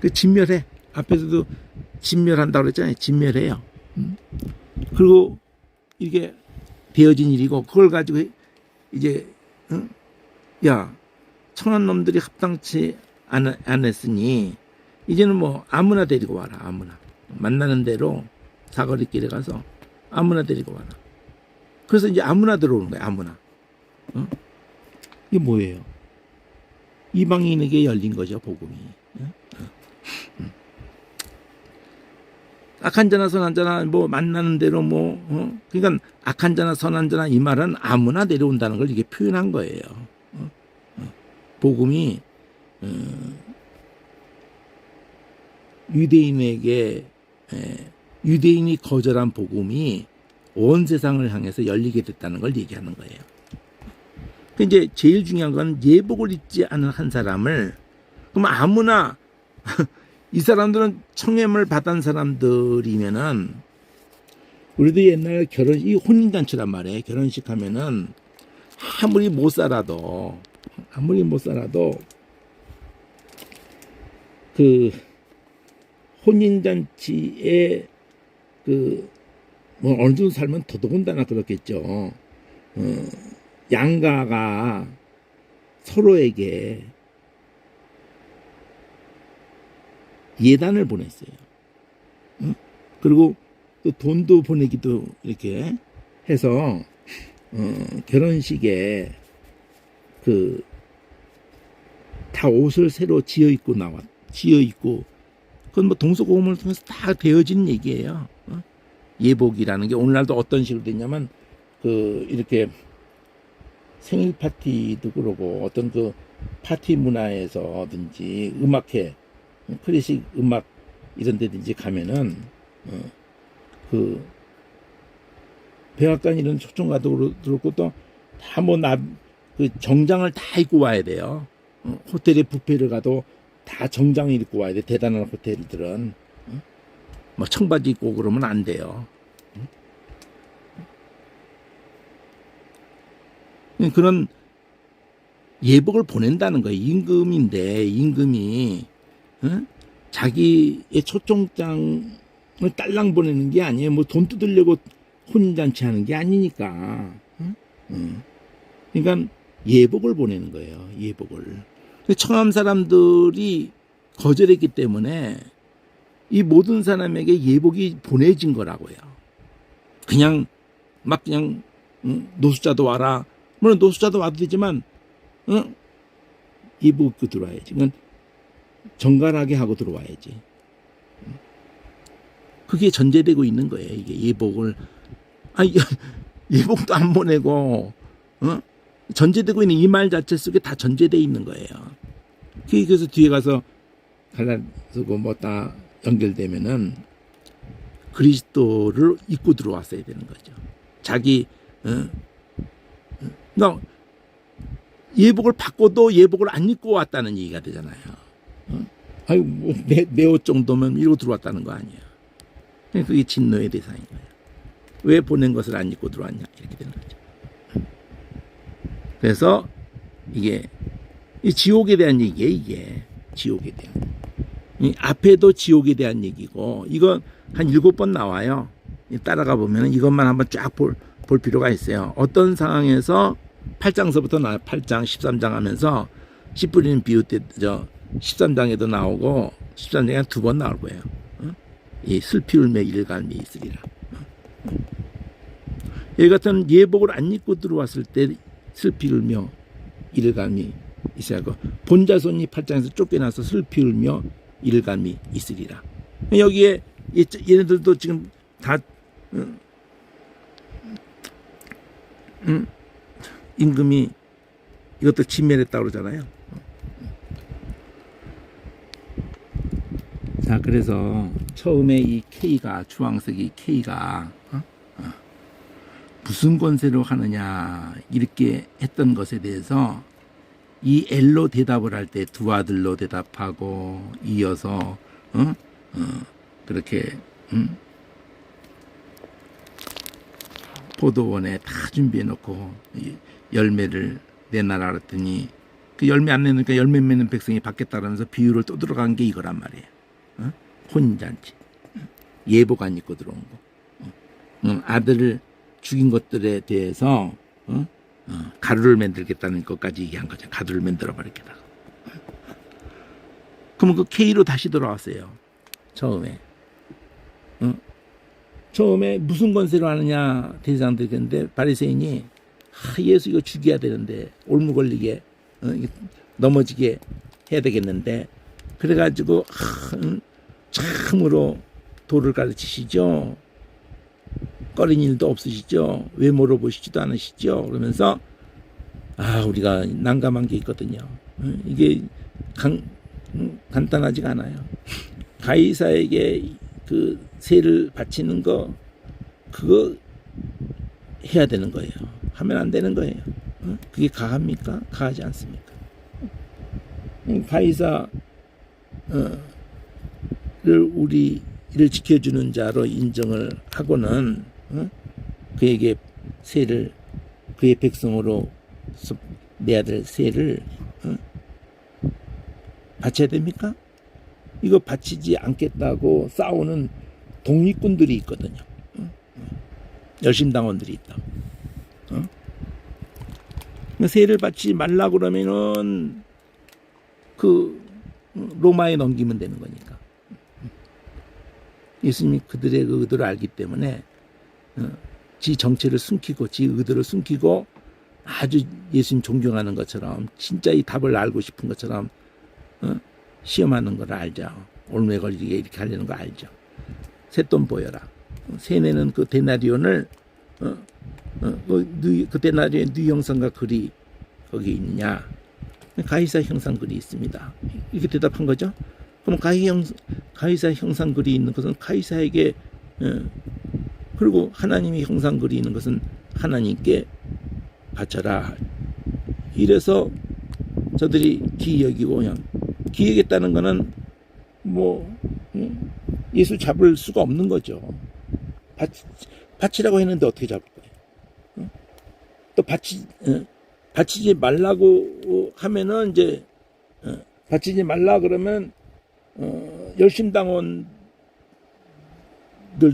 그 진멸해. 앞에서도 진멸한다고 그랬잖아요. 진멸해요. 그리고 이게 되어진 일이고 그걸 가지고 이제 야 천한 놈들이 합당치 안 했으니 이제는 뭐 아무나 데리고 와라. 아무나 만나는 대로 사거리길에 가서 아무나 데리고 와라. 그래서 이제 아무나 들어오는 거야. 아무나. 이게 뭐예요? 이방인에게 열린 거죠. 복음이. 악한 자나 선한 자나 뭐 만나는 대로 그러니까 악한 자나 선한 자나 이 말은 아무나 내려온다는 걸 이게 표현한 거예요. 복음이 유대인이 거절한 복음이 온 세상을 향해서 열리게 됐다는 걸 얘기하는 거예요. 이제 제일 중요한 건 예복을 입지 않은 한 사람을 그럼 아무나 이 사람들은 청렴을 받은 사람들이면은 우리도 옛날 이 혼인잔치란 말이에요. 결혼식 하면은 아무리 못 살아도 그 혼인잔치에 뭐 어느 정도 살면 더더군다나 그렇겠죠. 양가가 서로에게 예단을 보냈어요. 그리고 또 돈도 보내기도 이렇게 해서 결혼식에 다 옷을 새로 지어 입고 그건 뭐 동서고금을 통해서 다 되어진 얘기예요. 예복이라는 게 오늘날도 어떤 식으로 됐냐면 이렇게 생일 파티도 그러고 어떤 그 파티 문화에서든지 음악회 클래식 음악 이런 데든지 가면은 백악관 이런 초청가도 그렇고 또 다 그 정장을 다 입고 와야 돼요. 호텔에 뷔페를 가도 다 정장을 입고 와야 돼. 대단한 호텔들은 뭐 청바지 입고 그러면 안 돼요. 그런 예복을 보낸다는 거예요. 임금인데 임금이 자기의 초청장을 딸랑 보내는 게 아니에요. 뭐 돈 뜯으려고 혼인잔치 하는 게 아니니까. 그러니까 예복을 보내는 거예요. 예복을. 청암 사람들이 거절했기 때문에 이 모든 사람에게 예복이 보내진 거라고요. 그냥 막 그냥 노숙자도 와라. 물론 노숙자도 와도 되지만 예복 입고 들어와야지. 그러니까 정갈하게 하고 들어와야지. 그게 전제되고 있는 거예요. 이게 예복을 예복도 안 보내고 전제되고 있는 이 말 자체 속에 다 전제되어 있는 거예요. 그래서 뒤에 가서 갈라쓰고 뭐 다 연결되면은 그리스도를 입고 들어왔어야 되는 거죠. 자기 예복을 받고도 예복을 안 입고 왔다는 얘기가 되잖아요. 아유 뭐 내 옷 정도면 이러고 들어왔다는 거 아니에요. 그게 진노의 대상인 거예요. 왜 보낸 것을 안 입고 들어왔냐 이렇게 되는 거죠. 그래서 이게 이 지옥에 대한 얘기예요. 이게 지옥에 대한 이 앞에도 지옥에 대한 얘기고 이거 한 7번 나와요. 따라가 보면 이것만 한번 쫙 볼 필요가 있어요. 어떤 상황에서 8장서부터 나와요. 8장 13장 하면서 씨 뿌리는 비유 때 13장에도 나오고 13장에 2번 나올 거예요. 이 슬피 울며 일갈미 있으리라. 여기 같은 예복을 안 입고 들어왔을 때 슬피 울며 일갈미 있어야 하고 본자손이 8장에서 쫓겨나서 슬피 울며 일갈미 있으리라. 여기에 얘네들도 지금 다 임금이 이것도 진멸했다고 그러잖아요. 자, 그래서 처음에 이 K가 주황색 이 K가 무슨 권세로 하느냐 이렇게 했던 것에 대해서 이 L로 대답을 할 때 두 아들로 대답하고 이어서 그렇게 포도원에 다 준비해 놓고 열매를 내놔라 그랬더니 그 열매 안 내니까 열매 맺는 백성이 받겠다라면서 비유를 또 들어간 게 이거란 말이에요. 혼인잔치, 예복 안 입고 들어온 거, 아들을 죽인 것들에 대해서 가루를 만들겠다는 것까지 얘기한 거죠. 가루를 만들어 버리겠다. 그러면 그 K로 다시 돌아왔어요. 처음에 무슨 권세로 하느냐 대장들이 했는데 바리새인이 예수 이거 죽여야 되는데 올무 걸리게 넘어지게 해야 되겠는데 그래가지고 참으로 도를 가르치시죠. 꺼린 일도 없으시죠. 왜 물어보시지도 않으시죠. 그러면서 우리가 난감한 게 있거든요. 이게 간단하지가 않아요. 가이사에게 그 세를 바치는 거 그거 해야 되는 거예요. 하면 안 되는 거예요. 그게 가합니까? 가하지 않습니까? 가이사를 우리를 지켜주는 자로 인정을 하고는 그에게 세를 그의 백성으로 내야 될 세를 바쳐야 됩니까? 이거 바치지 않겠다고 싸우는 독립군들이 있거든요. 열심당원들이 있다. 세를 바치지 말라 그러면은 그 로마에 넘기면 되는 거니까. 예수님이 그들의 의도를 알기 때문에 지 정체를 숨기고 지 의도를 숨기고 아주 예수님 존경하는 것처럼 진짜 이 답을 알고 싶은 것처럼 시험하는 걸 알죠. 올무에 걸리게 이렇게 하려는 거 알죠. 쇳돈 보여라. 세네는 그 데나리온을 그 데나리온의 네 형상과 글이 거기 있느냐. 가이사 형상 글이 있습니다. 이렇게 대답한 거죠. 그럼 가이사 형상 글이 있는 것은 가이사에게 그리고 하나님의 형상 글이 있는 것은 하나님께 바쳐라. 이래서 저들이 기이 여기고 그냥 기이 여겼다는 거는 뭐 예수 잡을 수가 없는 거죠. 바치라고 했는데 어떻게 잡을 거예요? 또 바치지 말라고 하면은 이제 바치지 말라 그러면 열심당원들도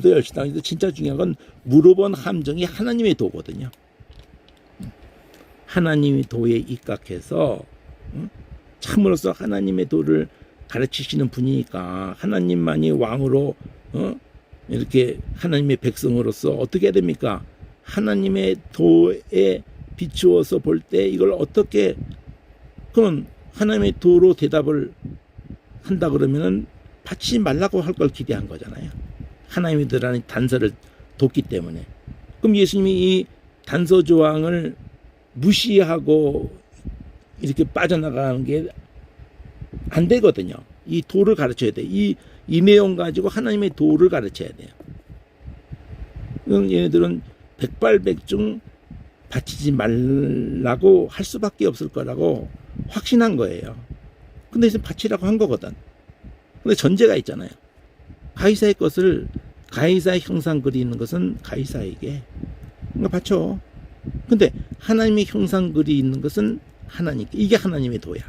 열심당원인데 진짜 중요한 건 물어본 함정이 하나님의 도거든요. 하나님의 도에 입각해서 참으로서 하나님의 도를 가르치시는 분이니까 하나님만이 왕으로 이렇게 하나님의 백성으로서 어떻게 해야 됩니까? 하나님의 도에 비추어서 볼 때 이걸 어떻게 그럼 하나님의 도로 대답을 한다 그러면은 바치지 말라고 할 걸 기대한 거잖아요. 하나님의 도라는 단서를 뒀기 때문에. 그럼 예수님이 이 단서 조항을 무시하고 이렇게 빠져나가는 게 안 되거든요. 이 도를 가르쳐야 돼. 이 내용 가지고 하나님의 도를 가르쳐야 돼요. 얘네들은 백발백중 바치지 말라고 할 수밖에 없을 거라고 확신한 거예요. 근데 이제 바치라고 한 거거든. 근데 전제가 있잖아요. 가이사의 것을 가이사의 형상 그리는 것은 가이사에게 그러니까 바쳐. 근데 하나님의 형상 그리 있는 것은 하나님께. 이게 하나님의 도야.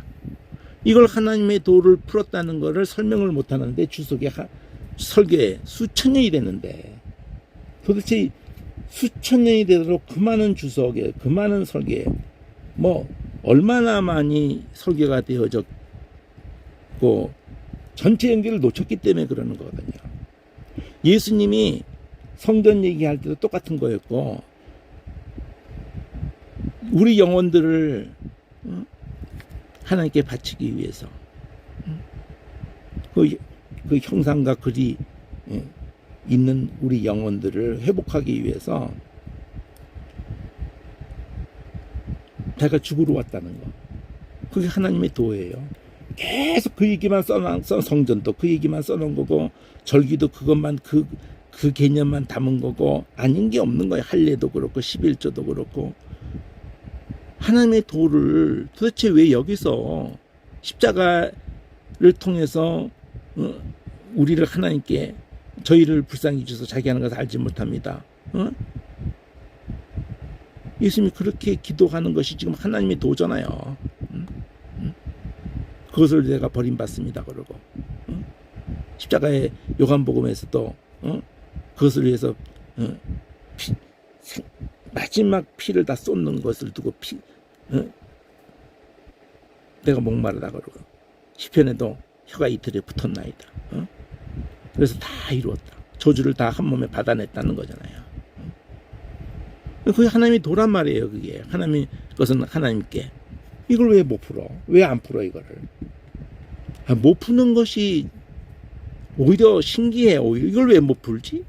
이걸 하나님의 도를 풀었다는 것을 설명을 못 하는데 주석의 설교에 수천 년이 됐는데 도대체 수천 년이 되도록 그 많은 주석에 그 많은 설교에 뭐 얼마나 많이 설교가 되어졌고 전체 연기를 놓쳤기 때문에 그러는 거거든요. 예수님이 성전 얘기할 때도 똑같은 거였고 우리 영혼들을 하나님께 바치기 위해서 그 형상과 글이 있는 우리 영혼들을 회복하기 위해서 자기가 죽으러 왔다는 거. 그게 하나님의 도예요. 계속 그 얘기만 성전도 그 얘기만 써놓은 거고 절기도 그것만 그 개념만 담은 거고 아닌 게 없는 거예요. 할례도 그렇고 11조도 그렇고 하나님의 도를 도대체 왜 여기서 십자가를 통해서 우리를 하나님께 저희를 불쌍히 주셔서 자기 하는 것을 알지 못합니다. 예수님이 그렇게 기도하는 것이 지금 하나님의 도잖아요. 그것을 내가 버림받습니다. 그러고 십자가의 요한복음에서도 그것을 위해서 마지막 피를 다 쏟는 것을 두고 내가 목마르다 그러고 시편에도 혀가 이틀에 붙었나이다. 그래서 다 이루었다. 저주를 다 한 몸에 받아냈다는 거잖아요. 그게 하나님이 도란 말이에요. 그게 하나님의 것은 하나님께. 이걸 왜 못 풀어? 왜 안 풀어 이거를? 못 푸는 것이 오히려 신기해. 오히려 이걸 왜 못 풀지?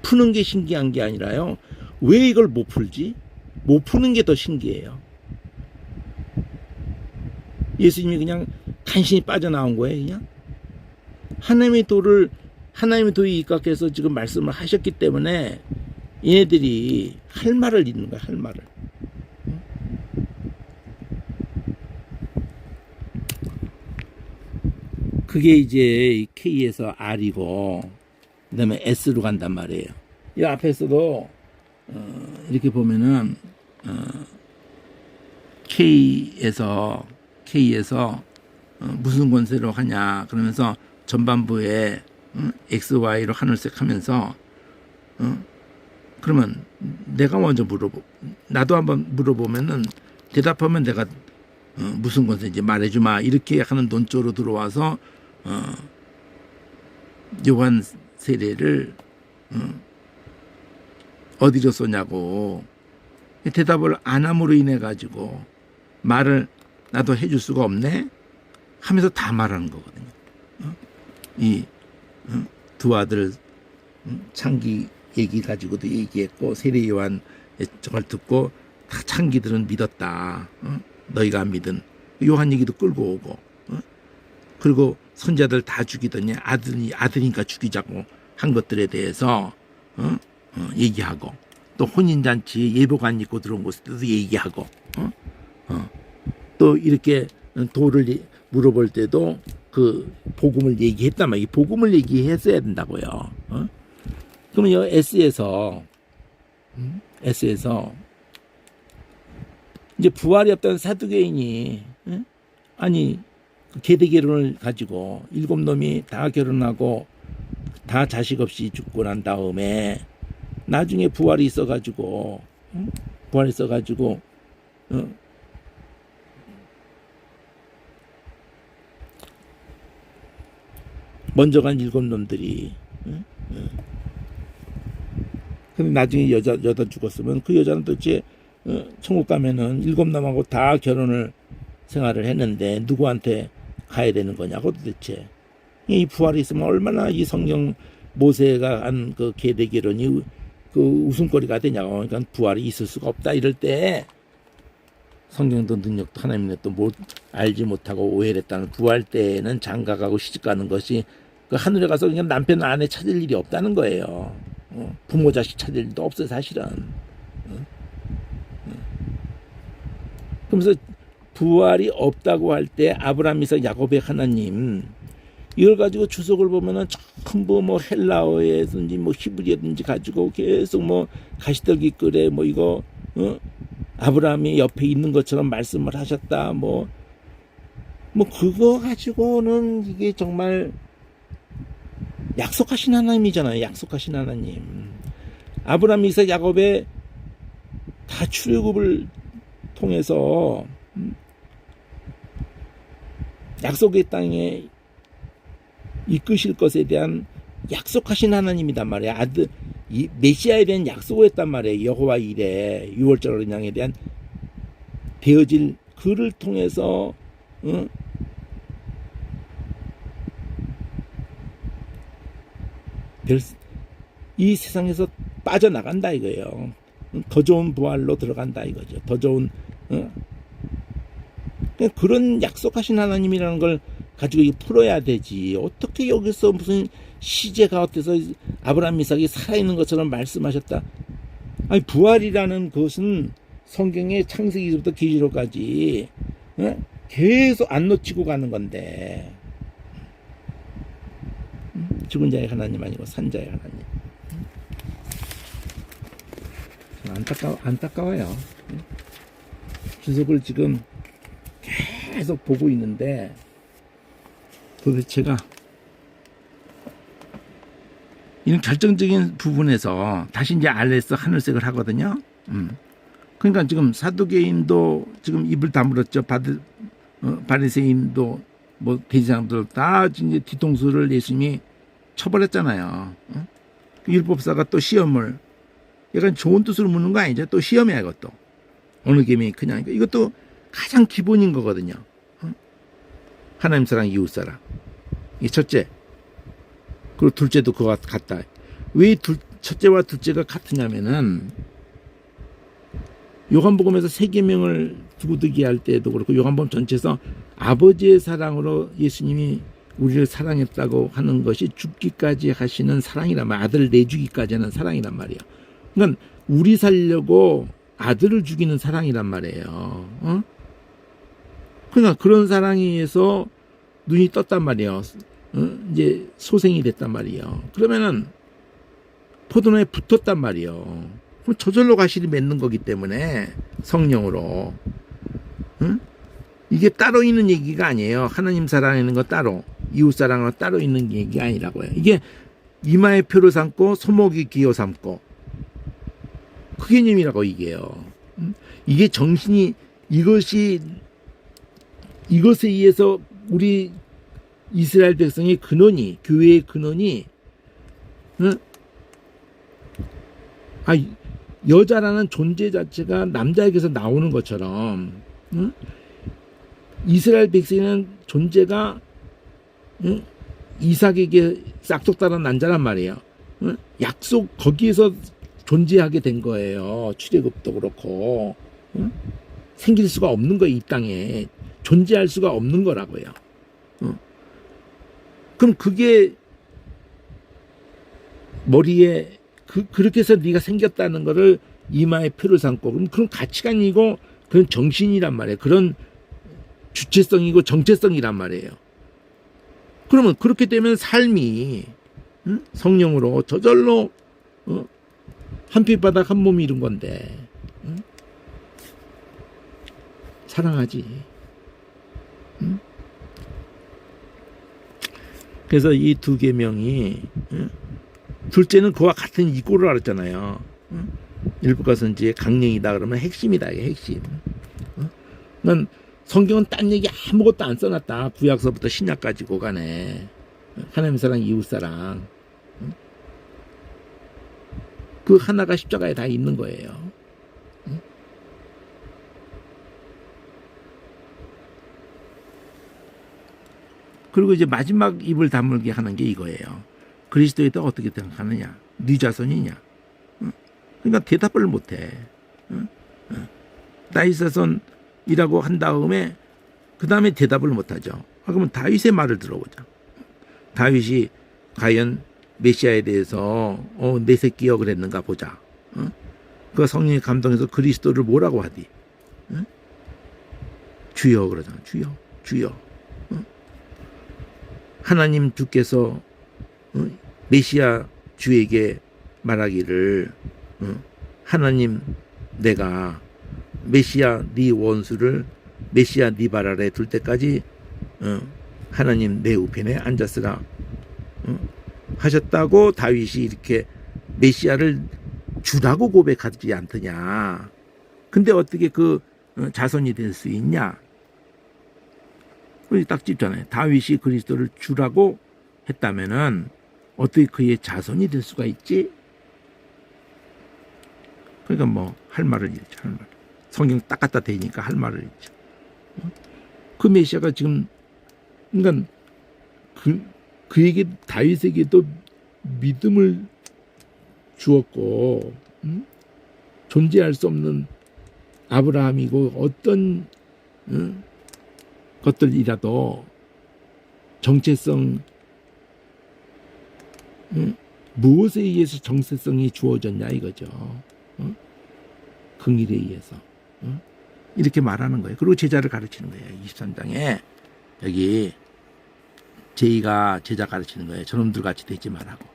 푸는 게 신기한 게 아니라요. 왜 이걸 못 풀지? 못 푸는 게 더 신기해요. 예수님이 그냥 간신히 빠져나온 거예요. 그냥 하나님의 도에 입각해서 지금 말씀을 하셨기 때문에 얘네들이 할 말을 잇는 거야. 할 말을. 그게 이제 K에서 R이고 그다음에 S로 간단 말이에요. 이 앞에서도 이렇게 보면은 K에서 무슨 권세로 하냐 그러면서 전반부에 X, Y로 하늘색 하면서 그러면 내가 먼저 나도 한번 물어보면은 대답하면 내가 무슨 권세인지 말해주마 이렇게 하는 논조로 들어와서 요한 세례를 어디로 쏘냐고 대답을 안 함으로 인해 가지고 말을 나도 해줄 수가 없네 하면서 다 말하는 거거든요. 이 두 아들 창기 얘기 가지고도 얘기했고 세례 요한 정말 듣고 다 창기들은 믿었다. 너희가 안 믿은 요한 얘기도 끌고 오고 그리고 선자들 다 죽이더니 아들이니까 죽이자고 한 것들에 대해서 얘기하고 또 혼인잔치 예복 안 입고 들어온 것에도 얘기하고 또 이렇게 도를 물어볼 때도 그 복음을 얘기했단 말이에요. 복음을 얘기했어야 된다고요. 그러면 여 S에서 이제 부활이 없다는 사두개인이 아니 계대 결혼을 가지고 7놈이 다 결혼하고 다 자식 없이 죽고 난 다음에 나중에 부활이 있어가지고 먼저 간 7놈들이 근데 나중에 여자 죽었으면 그 여자는 도대체 천국 가면은 7놈하고 다 결혼을 생활을 했는데 누구한테 가야 되는 거냐고 도대체. 이 부활이 있으면 얼마나 이 성경 모세가 한 그 계대 결혼이 그 웃음거리가 되냐고. 그러니까 부활이 있을 수가 없다 이럴 때 성경도 능력도 하나님의 또 알지 못하고 오해를 했다는 부활 때는 장가가고 시집가는 것이 그 하늘에 가서 그냥 남편 아내 찾을 일이 없다는 거예요. 부모 자식 찾을 일도 없어요 사실은. 그러면서 부활이 없다고 할 때 아브라함, 이삭, 야곱의 하나님 이걸 가지고 주석을 보면은 전부 뭐 헬라어에든지 뭐 히브리어든지 가지고 계속 뭐 가시떨기 끓에 뭐 이거 아브라함이 옆에 있는 것처럼 말씀을 하셨다 뭐 그거 가지고는 이게 정말 약속하신 하나님이잖아요. 약속하신 하나님. 아브라함, 이삭, 야곱의 다 출애굽을 통해서 약속의 땅에 이끄실 것에 대한 약속하신 하나님이단 말이에요. 이 메시아에 대한 약속을 했단 말이에요. 여호와 일에 6월절 어린 양에 대한 되어질 그를 통해서 이 세상에서 빠져나간다 이거예요. 더 좋은 부활로 들어간다 이거죠. 더 좋은 그런 약속하신 하나님이라는 걸 가지고 풀어야 되지. 어떻게 여기서 무슨 시제가 어때서 아브라함, 이삭이 살아있는 것처럼 말씀하셨다. 아니 부활이라는 것은 성경의 창세기부터 계시록까지 계속 안 놓치고 가는 건데 죽은 자의 하나님 아니고 산 자의 하나님. 안타까워요. 주석을 지금 계속 보고 있는데 도대체가 이런 결정적인 부분에서 다시 이제 알레스 하늘색을 하거든요. 그러니까 지금 사두개인도 지금 입을 다물었죠. 바리새인도 뭐 대제사장들 다 이제 뒤통수를 예수님이 쳐버렸잖아요. 율법사가 또 시험을 약간 좋은 뜻으로 묻는 거 아니죠? 또 시험이야 이것도. 어느 개명이 크냐. 이것도 가장 기본인 거거든요. 하나님 사랑, 이웃 사랑. 이 첫째. 그리고 둘째도 그와 같다. 왜 첫째와 둘째가 같으냐면은 요한복음에서 세 계명을 두고두기 할 때도 그렇고 요한복음 전체에서 아버지의 사랑으로 예수님이 우리를 사랑했다고 하는 것이 죽기까지 하시는 사랑이란 말이야. 아들 내주기까지 하는 사랑이란 말이야. 그러니까 우리 살려고 아들을 죽이는 사랑이란 말이에요. 그러니까 그런 사랑에 의해서 눈이 떴단 말이에요. 이제 소생이 됐단 말이에요. 그러면은 포도나무에 붙었단 말이에요. 그럼 저절로 가시리 맺는 거기 때문에 성령으로. 이게 따로 있는 얘기가 아니에요. 하나님 사랑하는 거 따로, 이웃 사랑은 따로 있는 얘기가 아니라고요. 이게 이마에 표를 삼고 소목이 기호 삼고 그 개념이라고 이게요. 이게 정신이 이것에 의해서 우리 이스라엘 백성의 근원이 교회의 근원이 여자라는 존재 자체가 남자에게서 나오는 것처럼 이스라엘 백성의 존재가 이삭에게 싹둑 따라 난 자란 말이에요. 약속 거기에서 존재하게 된 거예요. 출애굽도 그렇고 생길 수가 없는 거예요. 이 땅에 존재할 수가 없는 거라고요. 그럼 그게 머리에 그렇게 해서 네가 생겼다는 거를 이마에 표를 삼고 그럼 가치관이고 그런 정신이란 말이에요. 그런 주체성이고 정체성이란 말이에요. 그러면 그렇게 되면 삶이 성령으로 저절로 한 핏바닥 한 몸이 이룬 건데 사랑하지. 그래서 이 두 계명이 둘째는 그와 같은 이꼴을 알았잖아요. 율법과 선지의 강령이다 그러면 핵심이다. 이게 핵심. 난 성경은 딴 얘기 아무것도 안 써놨다. 구약서부터 신약까지 고간에 하나님 사랑, 이웃 사랑. 그 하나가 십자가에 다 있는 거예요. 그리고 이제 마지막 입을 다물게 하는 게 이거예요. 그리스도에 대해 어떻게 생각하느냐? 네 자손이냐? 그러니까 대답을 못해. 다윗 자손이라고 한 다음에 그 다음에 대답을 못하죠. 그러면 다윗의 말을 들어보자. 다윗이 과연 메시아에 대해서 내 새끼여 그랬는가 보자. 그 성령이 감동해서 그리스도를 뭐라고 하디? 주여 그러잖아. 주여, 주여. 하나님 주께서 메시아 주에게 말하기를 하나님 내가 메시아 네 원수를 메시아 네 발 아래 둘 때까지 하나님 내 우편에 앉았으라 하셨다고 다윗이 이렇게 메시아를 주라고 고백하지 않더냐. 근데 어떻게 그 자손이 될 수 있냐. 딱 찝잖아요. 다윗이 그리스도를 주라고 했다면은 어떻게 그의 자손이 될 수가 있지? 그러니까 뭐 할 말을 잃죠. 할 말. 성경 딱 갖다 대니까 할 말을 잃죠. 그 메시아가 지금 그러니까 그에게 다윗에게도 믿음을 주었고 존재할 수 없는 아브라함이고 어떤 것들이라도 정체성 무엇에 의해서 정체성이 주어졌냐 이거죠. 긍일에 의해서 이렇게 말하는 거예요. 그리고 제자를 가르치는 거예요. 23장에 여기 제이가 제자 가르치는 거예요. 저놈들 같이 되지 말라고.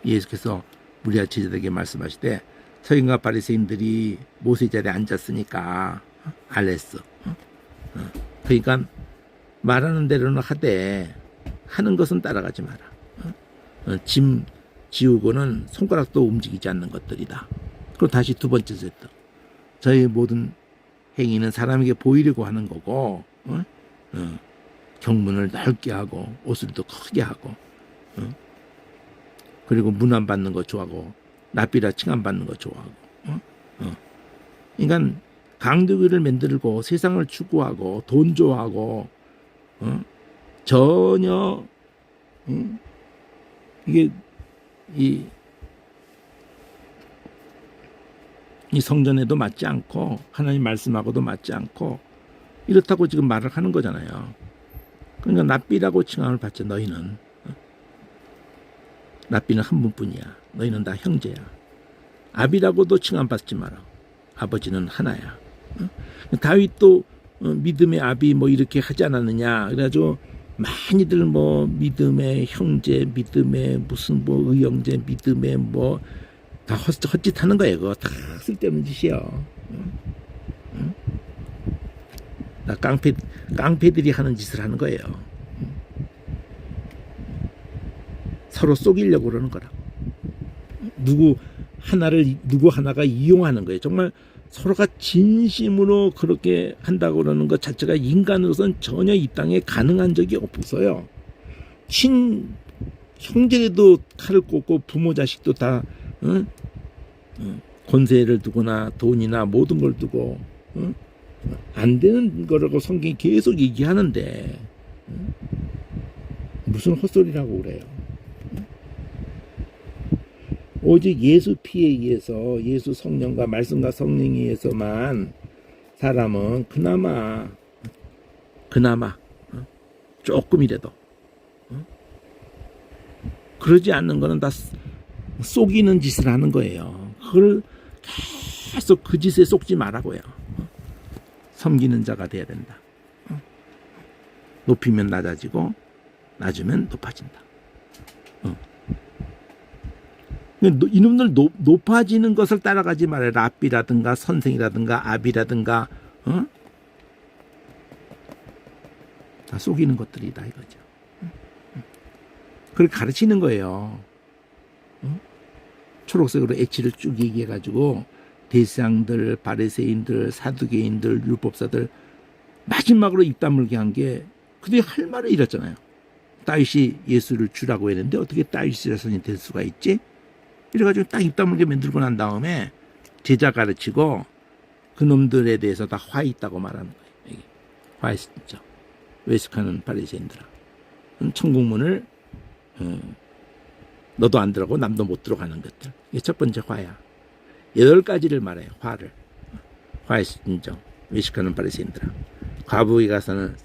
예수께서 우리 제자들에게 말씀하실 때 서기관과 바리새인들이 모세 자리에 앉았으니까 알랬어. 그러니까 말하는 대로는 하되 하는 것은 따라가지 마라. 짐 지우고는 손가락도 움직이지 않는 것들이다. 그리고 다시 두 번째 세트. 저희 모든 행위는 사람에게 보이려고 하는 거고 경문을 넓게 하고 옷을 더 크게 하고 그리고 문안 받는 거 좋아하고 납비라 칭함 받는 거 좋아하고 그러니까 강도기를 만들고 세상을 추구하고 돈 좋아하고 전혀 이게 이 성전에도 맞지 않고 하나님 말씀하고도 맞지 않고 이렇다고 지금 말을 하는 거잖아요. 그러니까 납비라고 칭함을 받지. 너희는 납비는 한 분뿐이야. 너희는 다 형제야. 아비라고도 칭함 받지 마라. 아버지는 하나야. 다윗도 믿음의 아비 뭐 이렇게 하지 않았느냐. 그래가지고 많이들 뭐 믿음의 형제, 믿음의 무슨 뭐 의형제, 믿음의 뭐 다 헛짓하는 거예요. 그거 다 쓸데없는 짓이요. 다 깡패들이 하는 짓을 하는 거예요. 서로 속이려고 그러는 거라. 누구 하나가 이용하는 거예요. 정말 서로가 진심으로 그렇게 한다고 그러는 것 자체가 인간으로서는 전혀 이 땅에 가능한 적이 없어요. 형제도 칼을 꽂고 부모 자식도 다 권세를 두거나 돈이나 모든 걸 두고 안 되는 거라고 성경이 계속 얘기하는데 무슨 헛소리라고 그래요. 오직 예수 피에 의해서 예수 성령과 말씀과 성령에 의해서만 사람은 그나마 조금이라도 그러지 않는 거는 다 속이는 짓을 하는 거예요. 그걸 계속 그 짓에 속지 말라고요. 섬기는 자가 돼야 된다. 높이면 낮아지고 낮으면 높아진다. 이놈들 높아지는 것을 따라가지 말아요. 랍비라든가 선생이라든가 아비라든가 다 속이는 것들이다 이거죠. 그렇게 가르치는 거예요. 초록색으로 H를 쭉 얘기해가지고 대상들, 바리새인들, 사두개인들, 율법사들 마지막으로 입 다물게 한 게 그들이 할 말을 잃었잖아요. 다윗이 예수를 주라고 했는데 어떻게 다윗이라 선이 될 수가 있지? 이래가지고 딱 입 다물게 만들고 난 다음에 제자 가르치고 그놈들에 대해서 다 화 있다고 말하는 거예요. 화 있죠. 외식하는 바리새인들아. 천국문을 너도 안 들어가고 남도 못 들어가는 것들. 이게 첫 번째 화야. 8가지를 말해요. 화를. 화의 심정. 외식하는 바리새인들아. 과부에 가서는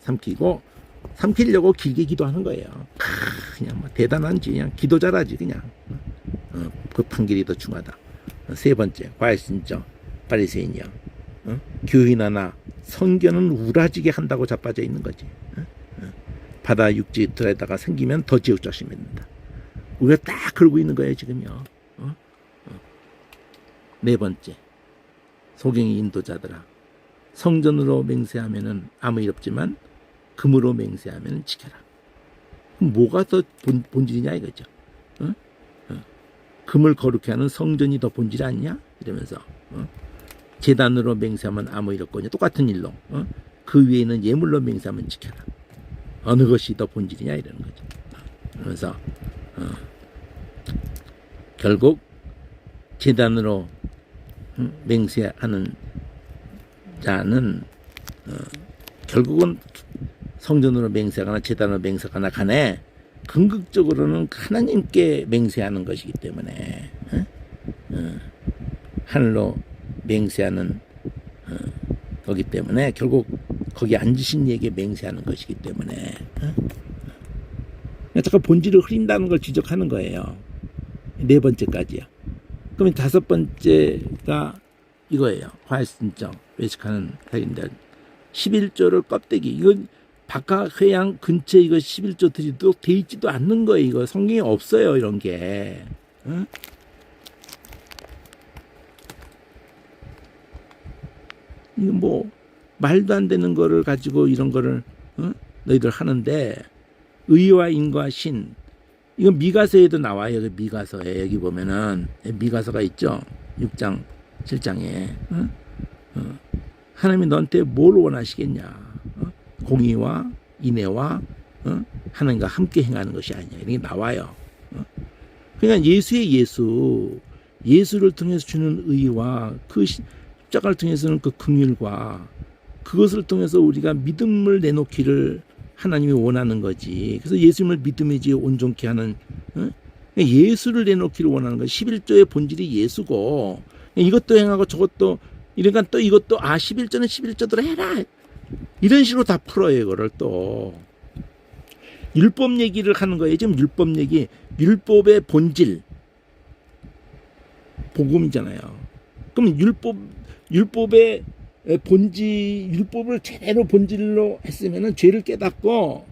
삼키려고 길게 기도하는 거예요. 그냥 뭐 대단한지 그냥 기도 잘하지 그냥. 급한 길이 더 중하다. 세 번째 화의 심정. 바리새인이야. 교인하나 성견은 우라지게 한다고 자빠져 있는 거지. 바다 육지 들에다가 생기면 더 지옥자식 맺는다. 우리가 딱 그러고 있는 거예요 지금요. 네 번째 소경이 인도자들아. 성전으로 맹세하면은 아무 일 없지만 금으로 맹세하면은 지켜라. 그럼 뭐가 더 본질이냐 이거죠. 금을 거룩해 하는 성전이 더 본질 아니냐 이러면서 제단으로 맹세하면 아무 일 없거냐. 똑같은 일로 그 위에는 예물로 맹세하면 지켜라. 어느 것이 더 본질이냐 이러는 거죠. 그러면서 결국 제단으로 맹세하는 자는 결국은 성전으로 맹세하거나 제단으로 맹세하거나 간에 궁극적으로는 하나님께 맹세하는 것이기 때문에 하늘로 맹세하는 거기 때문에 결국 거기 앉으신 이에게 맹세하는 것이기 때문에 잠깐 본질을 흐린다는 걸 지적하는 거예요. 네 번째까지요. 그러면 다섯 번째가 이거예요. 화해심정 외식하는 살인자 11조를 껍데기. 이건 박하회양 근처에 이거 11조 들이도 돼 있지도 않는 거예요. 이거 성경에 없어요. 이런 게. 이거 뭐 말도 안 되는 거를 가지고 이런 거를 너희들 하는데 의와 인과 신 이건 미가서에도 나와요. 미가서에 여기 보면은 미가서가 있죠. 6장 7장에 하나님이 너한테 뭘 원하시겠냐. 공의와 인애와 하나님과 함께 행하는 것이 아니냐. 이런 게 나와요. 그러니까 예수의 예수를 통해서 주는 의와 그 십자가를 통해서는 그 긍휼과 그것을 통해서 우리가 믿음을 내놓기를 하나님이 원하는 거지. 그래서 예수님을 믿음이지 온전케 하는 예수를 내놓기를 원하는 거지. 11조의 본질이 예수고 이것도 행하고 저것도 이러니까 또 이것도 11조는 11조대로 해라. 이런 식으로 다 풀어요. 이거를 또 율법 얘기를 하는 거예요. 지금 율법 얘기. 율법의 본질 복음이잖아요. 그럼 율법의 율법을 제대로 본질로 했으면은 죄를 깨닫고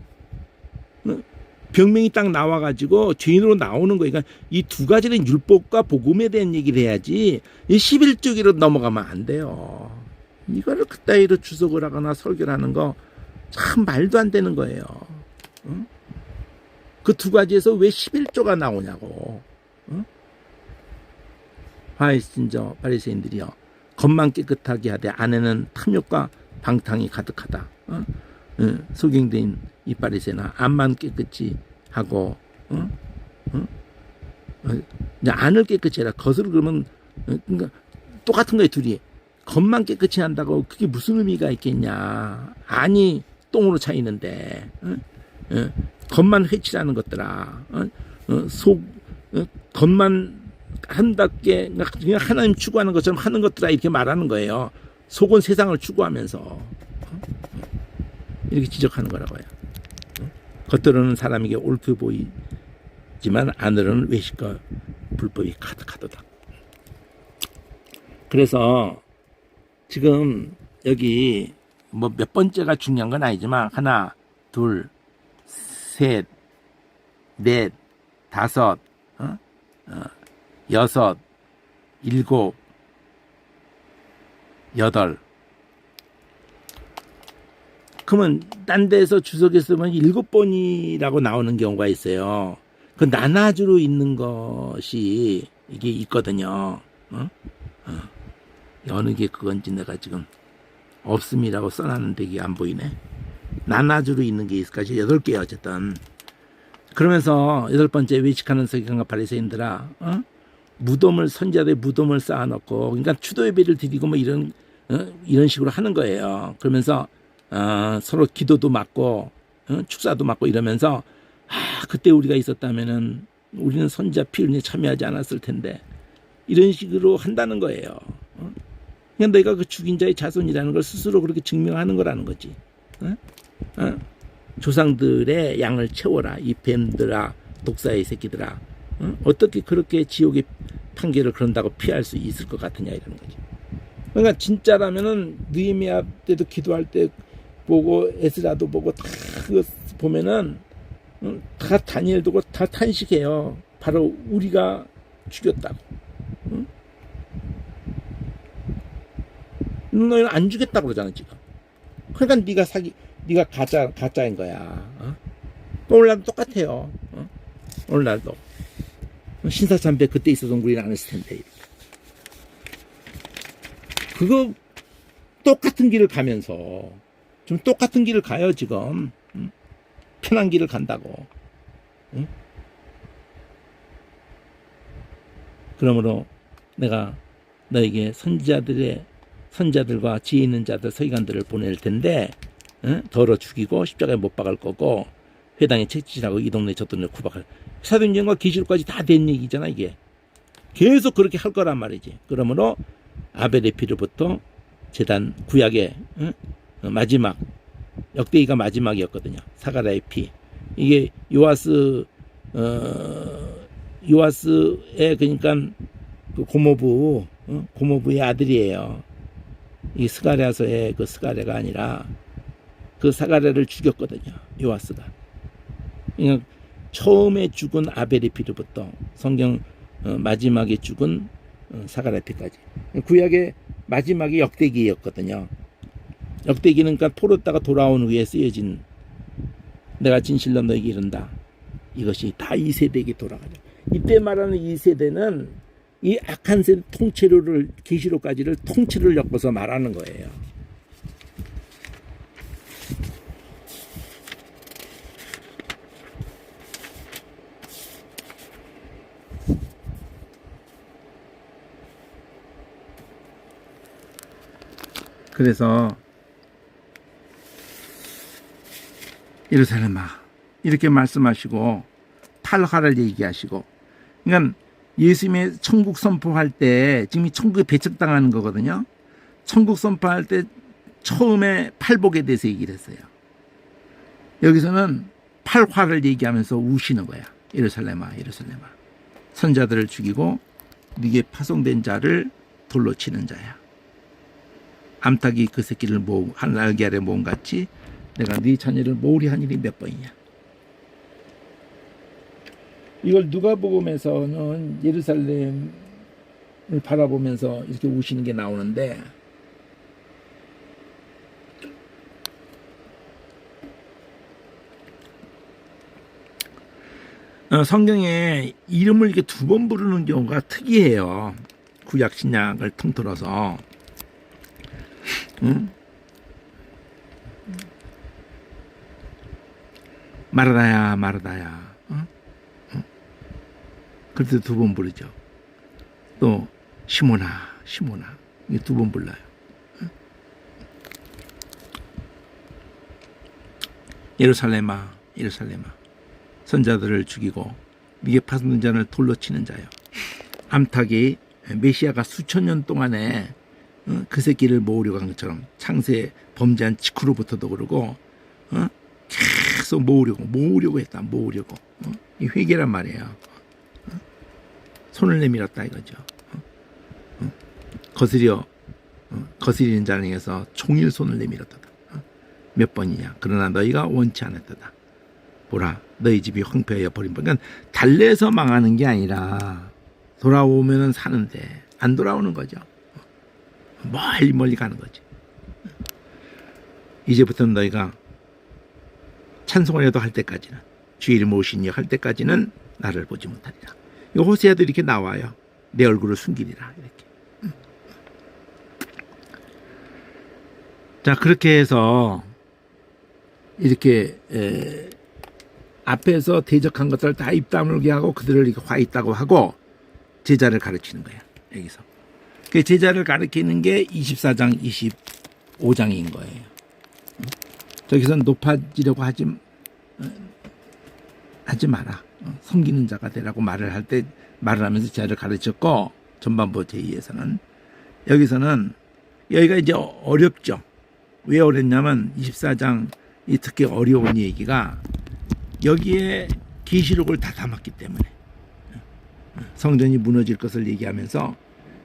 병명이 딱 나와가지고 죄인으로 나오는 거예요. 그러니까 이 두 가지는 율법과 복음에 대한 얘기를 해야지 이 11조기로 넘어가면 안 돼요. 이거를 그따위로 주석을 하거나 설교를 하는 거 참 말도 안 되는 거예요. 그 두 가지에서 왜 11조가 나오냐고. 화해심정 바리새인들이요. 겉만 깨끗하게 하되 안에는 탐욕과 방탕이 가득하다. 소경된 이 바리새나 안만 깨끗이 하고 안을 깨끗이 해라. 겉을 그러면 그러니까 똑같은 거예요. 둘이. 겉만 깨끗이 한다고 그게 무슨 의미가 있겠냐. 안이 똥으로 차 있는데 겉만 회칠하는 것들아. 겉만 한답게 그냥 하나님 추구하는 것처럼 하는 것들아 이렇게 말하는 거예요. 속은 세상을 추구하면서 이렇게 지적하는 거라고요. 겉으로는 사람에게 옳게 보이지만 안으로는 외식과 불법이 가득하도다. 그래서 지금 여기 뭐 몇 번째가 중요한 건 아니지만 하나 둘, 셋, 넷, 다섯, 여섯, 일곱, 여덟. 그러면 딴 데서 주석에 쓰면 7번이라고 나오는 경우가 있어요. 그 나나주로 있는 것이 이게 있거든요. 어느 게 그건지 내가 지금 없음이라고 써놨는데 이게 안 보이네. 나나주로 있는 게 있을까? 8개 어쨌든. 그러면서 8번째 외식하는 서기관과 바리새인들아, 무덤을 선지자들의 무덤을 쌓아놓고, 그러니까 추도 예배를 드리고 뭐 이런 식으로 하는 거예요. 그러면서 서로 기도도 맡고 축사도 맡고 이러면서 그때 우리가 있었다면은 우리는 선지자 피 흘리에 참여하지 않았을 텐데 이런 식으로 한다는 거예요. 그냥 내가 그 죽인 자의 자손이라는 걸 스스로 그렇게 증명하는 거라는 거지. 조상들의 양을 채워라 이 뱀들아 독사의 새끼들아. 어떻게 그렇게 지옥의 판결을 그런다고 피할 수 있을 것 같으냐 이러는 거지. 그러니까 진짜라면은 느헤미야 때도 기도할 때 보고 에스라도 보고 다 그거 보면은 다 다니엘도 다 탄식해요. 바로 우리가 죽였다고. 너희는 안 죽였다고 그러잖아 지금. 그러니까 네가 가짜인 거야. 오늘날도 똑같아요. 오늘날도 신사참배 그때 있어서 우리는 안 했을 텐데. 그거 똑같은 길을 가면서 좀 똑같은 길을 가요 지금. 편한 길을 간다고. 그러므로 내가 너에게 선자들과 지혜 있는 자들 서기관들을 보낼 텐데 덜어 죽이고 십자가에 못 박을 거고 회당에 채찍질하고 이 동네 저 동네 구박할. 사도행전과 계시록까지 다 된 얘기잖아 이게. 계속 그렇게 할 거란 말이지. 그러므로 아벨의 피로부터 제단 구약의 마지막 역대기가 마지막이었거든요. 사가랴의 피. 이게 요아스의 그러니까 그 고모부의 아들이에요. 이 스가랴서의 그 스가랴가 아니라 그 사가랴를 죽였거든요. 요아스가. 그러니까 처음에 죽은 아벨의 피로부터 성경 마지막에 죽은 사가랴 피까지. 구약의 마지막이 역대기였거든요. 역대기는 그러니까 포로다가 돌아온 후에 쓰여진 내가 진실로 너에게 이른다. 이것이 다 이 세대에게 돌아가죠. 이때 말하는 이 세대는 이 악한 세대 통째로를 계시록까지를 통째로를 엮어서 말하는 거예요. 그래서 예루살렘아 이렇게 말씀하시고 탈화를 얘기하시고, 그러니까 예수님의 천국 선포할 때 지금 이 천국에 배척당하는 거거든요. 천국 선포할 때 처음에 팔복에 대해서 얘기를 했어요. 여기서는 팔화를 얘기하면서 우시는 거야. 예루살렘아 예루살렘아 선자들을 죽이고 네게 파송된 자를 돌로 치는 자야. 암탉이 그 새끼를 한 날개 아래 모음같이 내가 네 자녀를 모으리 한 일이 몇 번이냐. 이걸 누가복음에서는 예루살렘을 바라보면서 이렇게 우시는 게 나오는데, 성경에 이름을 이렇게 2번 부르는 경우가 특이해요. 구약 신약을 통틀어서. 마르다야 마르다야. 그때 2번 부르죠. 또 시모나 시모나 이게 2번 불러요. 예루살렘아 예루살렘아 선자들을 죽이고 네게 파송된 자를 돌로 치는 자요. 암탉이 메시아가 수천 년 동안에 그 새끼를 모으려고 한 것처럼 창세 범죄한 직후로부터도 그러고 계속 모으려고 했다. 모으려고. 이 회개란 말이에요. 손을 내밀었다 이거죠. 거스리는 자를 향해서 종일 손을 내밀었다. 몇 번이냐. 그러나 너희가 원치 않았도다. 보라, 너희 집이 황폐하여 버린 번. 그러니까 달래서 망하는 게 아니라 돌아오면은 사는데 안 돌아오는 거죠. 멀리 멀리 가는 거지. 이제부터는 너희가 찬송을 해도 할 때까지는, 주 이름 오시니 할 때까지는 나를 보지 못하리라. 이 호세아도 이렇게 나와요. 내 얼굴을 숨기리라, 이렇게. 자, 그렇게 해서 이렇게 앞에서 대적한 것들을 다 입 다물게 하고 그들을 이렇게 화 있다고 하고 제자를 가르치는 거야, 여기서. 그 제자를 가르치는 게 24장 25장인 거예요. 저기서 높아지려고 하지 마라. 섬기는 자가 되라고 말을 할 때 말을 하면서 제자를 가르쳤고, 전반부 제2에서는 여기서는 여기가 이제 어렵죠. 왜 어렵냐면 24장이 특히 어려운 얘기가 여기에 계시록을 다 담았기 때문에, 성전이 무너질 것을 얘기하면서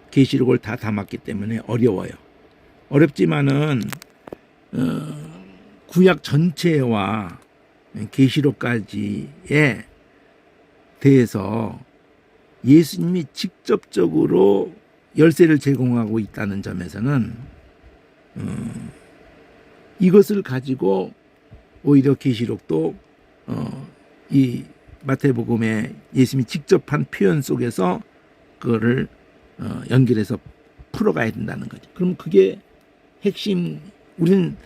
계시록을 다 담았기 때문에 어려워요. 어렵지만은 구약 전체와 계시록까지에 대해서 예수님이 직접적으로 열쇠를 제공하고 있다는 점에서는 이것을 가지고 오히려 계시록도 이 마태복음에 예수님이 직접 한 표현 속에서 그거를 연결해서 풀어가야 된다는 거죠. 그럼 그게 핵심. 우리는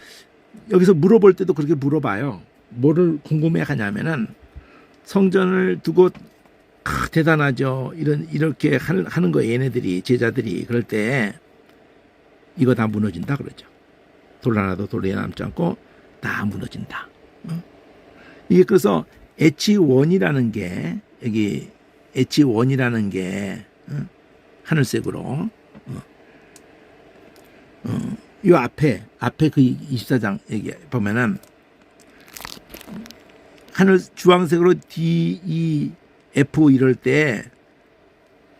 여기서 물어볼 때도 그렇게 물어봐요. 뭐를 궁금해하냐면은 성전을 두고 대단하죠. 이렇게 하는 거예요. 얘네들이, 제자들이. 그럴 때 이거 다 무너진다 그러죠. 돌 하나도 돌에 남지 않고 다 무너진다. 이게 그래서 H1이라는 게, 여기 H1이라는 게 하늘색으로 이 앞에 그 24장 여기 보면은 하늘 주황색으로 D, E, F 이럴 때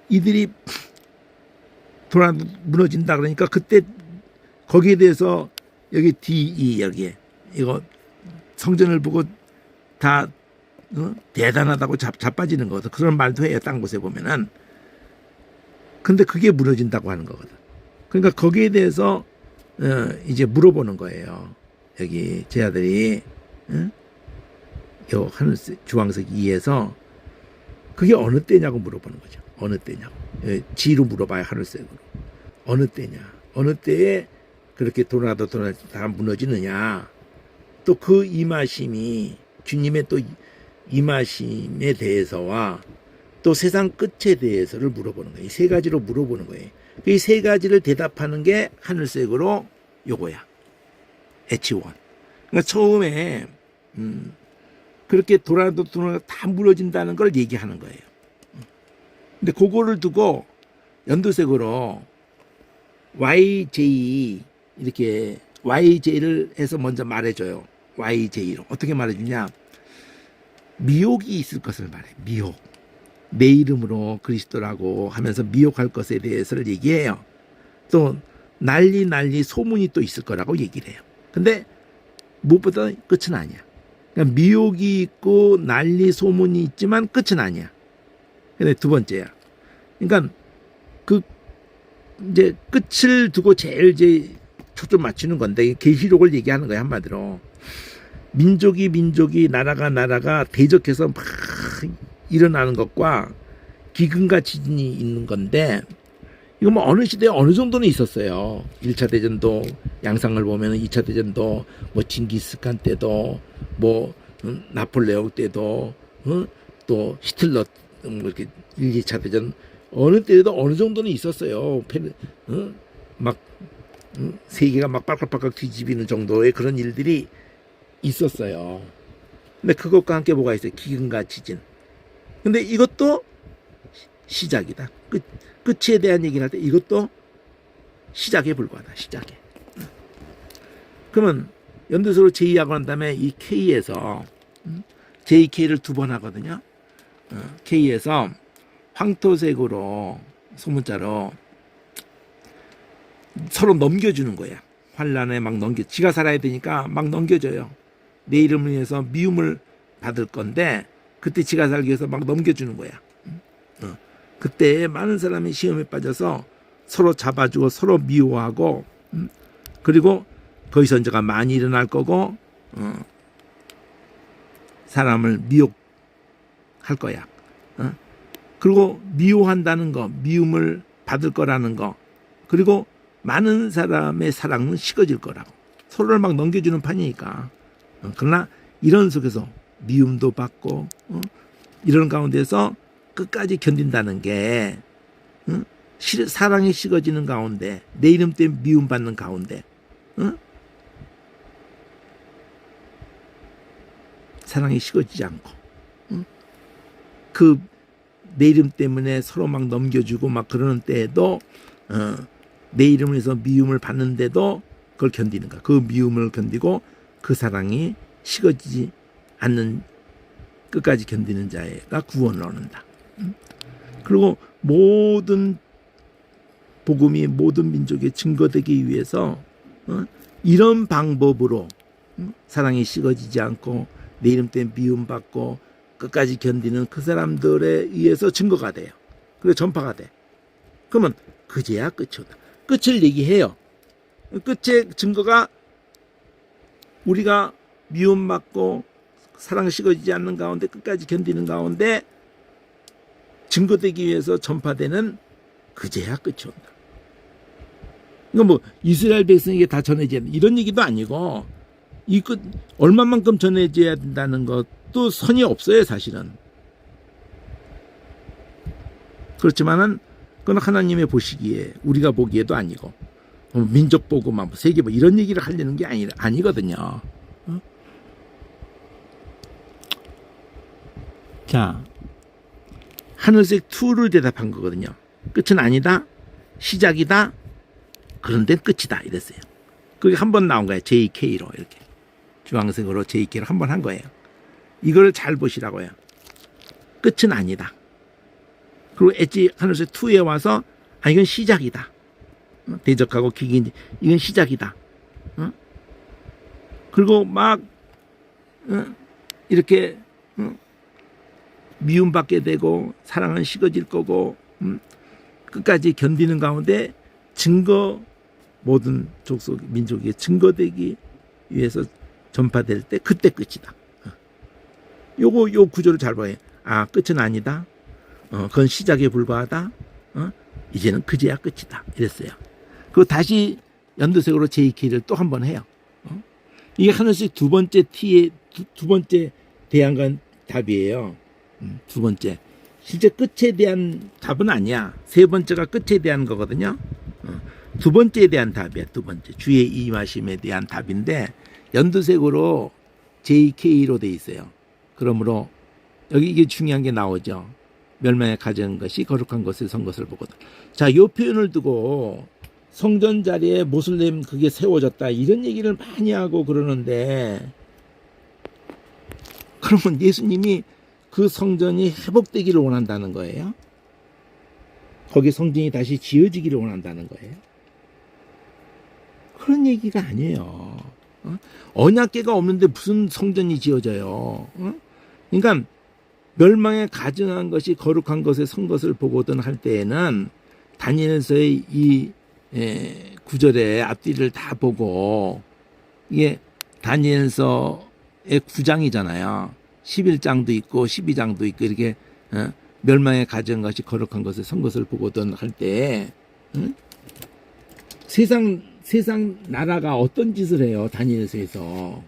이들이 돌아 무너진다 그러니까 그때 거기에 대해서 여기 D, E 여기에 이거 성전을 보고 다 대단하다고 자빠지는 거거든. 그런 말도 해요. 딴 곳에 보면은. 근데 그게 무너진다고 하는 거거든. 그러니까 거기에 대해서 이제 물어보는 거예요. 여기 제 아들이 요 하늘색 주황색 2에서 그게 어느 때냐고 물어보는 거죠. 어느 때냐고. 지로 물어봐요. 하늘색으로. 어느 때냐. 어느 때에 그렇게 돌아도 다 무너지느냐. 또 그 임하심이 주님의 또 임하심에 대해서와 또 세상 끝에 대해서를 물어보는 거예요. 이 세 가지로 물어보는 거예요. 이 세 가지를 대답하는 게 하늘색으로 요거야. H1. 그러니까 처음에 그렇게 돌아도 다 무너진다는 걸 얘기하는 거예요. 근데 그거를 두고 연두색으로 YJ 이렇게 YJ를 해서 먼저 말해줘요. YJ로 어떻게 말해주냐? 미혹이 있을 것을 말해. 미혹. 내 이름으로 그리스도라고 하면서 미혹할 것에 대해서를 얘기해요. 또 난리 소문이 또 있을 거라고 얘기를 해요. 근데 무엇보다 끝은 아니야. 그러니까 미혹이 있고 난리 소문이 있지만 끝은 아니야. 근데 두 번째야. 그러니까 그 이제 끝을 두고 제일 이제 초점 맞추는 건데 계시록을 얘기하는 거야. 한마디로 민족이 나라가 대적해서 막 일어나는 것과 기근과 지진이 있는 건데 이거 뭐 어느 시대에 어느 정도는 있었어요. 1차 대전도 양상을 보면 2차 대전도 뭐 징기스칸 때도 뭐 나폴레옹 때도 또 히틀러 이렇게 1, 2차 대전 어느 때에도 어느 정도는 있었어요. 막 세계가 막 빨깍빨깍 뒤집히는 정도의 그런 일들이 있었어요. 근데 그것과 함께 뭐가 있어요? 기근과 지진. 근데 이것도 시작이다. 끝에 대한 얘기를 할 때 이것도 시작에 불과하다. 시작에. 그러면 연두색으로 제2하고 난 다음에 이 K에서 JK를 두 번 하거든요. K에서 황토색으로 소문자로 서로 넘겨주는 거야. 환란에 막 지가 살아야 되니까 막 넘겨줘요. 내 이름을 위해서 미움을 받을 건데 그때 지가 살기 위해서 막 넘겨주는 거야. 그때 많은 사람이 시험에 빠져서 서로 잡아주고 서로 미워하고 그리고 거기서 이제가 많이 일어날 거고 사람을 미혹할 거야. 그리고 미워한다는 거, 미움을 받을 거라는 거, 그리고 많은 사람의 사랑은 식어질 거라고. 서로를 막 넘겨주는 판이니까. 그러나 이런 속에서 미움도 받고 이런 가운데서 끝까지 견딘다는 게 사랑이 식어지는 가운데 내 이름 때문에 미움받는 가운데 사랑이 식어지지 않고 그 내 이름 때문에 서로 막 넘겨주고 막 그러는 때에도 내 이름을 해서 미움을 받는데도 그걸 견디는가. 그 미움을 견디고 그 사랑이 식어지지 않는 끝까지 견디는 자가 구원을 얻는다. 그리고 모든 복음이 모든 민족에 증거되기 위해서 이런 방법으로 사랑이 식어지지 않고 내 이름 때문에 미움받고 끝까지 견디는 그 사람들에 의해서 증거가 돼요. 그리고 전파가 돼. 그러면 그제야 끝이 온다. 끝을 얘기해요. 끝의 증거가 우리가 미움받고 사랑 식어지지 않는 가운데 끝까지 견디는 가운데 증거되기 위해서 전파되는 그제야 끝이 온다. 이거 뭐 이스라엘 백성에게 다 전해져야 된다 이런 얘기도 아니고 이 끝 얼마만큼 전해져야 된다는 것도 선이 없어요 사실은. 그렇지만은 그건 하나님의 보시기에 우리가 보기에도 아니고 민족 보고 막 세계 뭐 이런 얘기를 하려는 게 아니거든요. 자, 하늘색 2를 대답한 거거든요. 끝은 아니다, 시작이다, 그런데 끝이다 이랬어요. 그게 한 번 나온 거예요. JK로 이렇게 주황색으로 JK로 한 번 한 거예요. 이걸 잘 보시라고요. 끝은 아니다. 그리고 엣지 하늘색 2에 와서 이건 시작이다. 대적하고 기긴 이건 시작이다. 그리고 막 이렇게 미움받게 되고 사랑은 식어질 거고 끝까지 견디는 가운데 증거 모든 족속 민족에게 증거되기 위해서 전파될 때 그때 끝이다. 요 구조를 잘 봐요. 끝은 아니다. 그건 시작에 불과하다. 이제는 그제야 끝이다. 이랬어요. 그리고 다시 연두색으로 JK를 또 한 번 해요. 이게 하나씩 두 번째 T의 두 번째 대안간 답이에요. 두 번째. 실제 끝에 대한 답은 아니야. 세 번째가 끝에 대한 거거든요. 두 번째에 대한 답이야. 두 번째. 주의 임하심에 대한 답인데 연두색으로 JK로 돼 있어요. 그러므로 여기 이게 중요한 게 나오죠. 멸망에 가져온 것이 거룩한 것을 선 것을 보거든. 자, 이 표현을 두고 성전 자리에 모슬렘 그게 세워졌다 이런 얘기를 많이 하고 그러는데 그러면 예수님이 그 성전이 회복되기를 원한다는 거예요? 거기 성전이 다시 지어지기를 원한다는 거예요? 그런 얘기가 아니에요. 언약궤가 없는데 무슨 성전이 지어져요? 그러니까 멸망에 가증한 것이 거룩한 것에 선 것을 보거든 할 때에는 다니엘서의 이 구절의 앞뒤를 다 보고 이게 다니엘서의 9장이잖아요. 11장도 있고 12장도 있고 이렇게 멸망에 가증한 것이 거룩한 것에 선 것을 보거든 할 때 세상 나라가 어떤 짓을 해요? 다니엘서에서.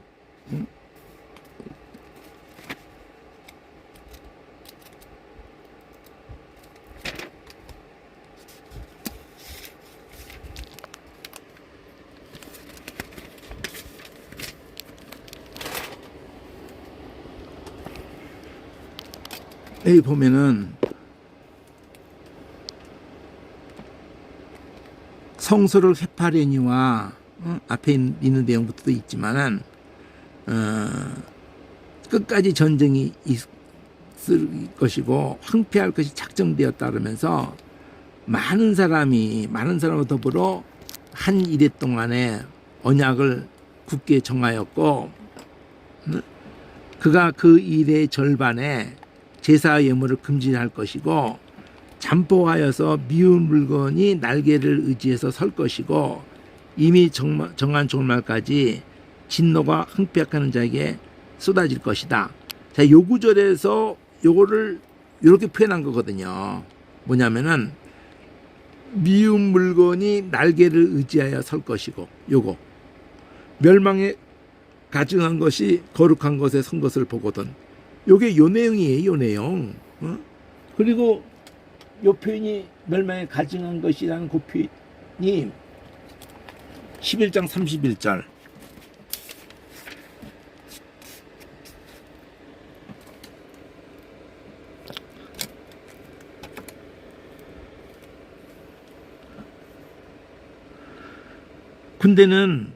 여기 보면은 성소를 회파하려니와 앞에 있는 내용부터도 있지만은 끝까지 전쟁이 있을 것이고 황폐할 것이 작정되었다 그러면서 많은 사람과 더불어 한 이래 동안에 언약을 굳게 정하였고, 그가 그 일의 절반에 제사 예물을 금지할 것이고, 잠포하여서 미운 물건이 날개를 의지해서 설 것이고, 이미 정한 종말까지 진노가 흥패하는 자에게 쏟아질 것이다. 자, 요 구절에서 요거를 이렇게 표현한 거거든요. 뭐냐면은 미운 물건이 날개를 의지하여 설 것이고, 요거 멸망에 가증한 것이 거룩한 것에 선 것을 보거든. 요게 요 내용이에요. 요 내용. 그리고 요 표현이 멸망에 가증한 것이라는 그 표현이 11장 31절. 군대는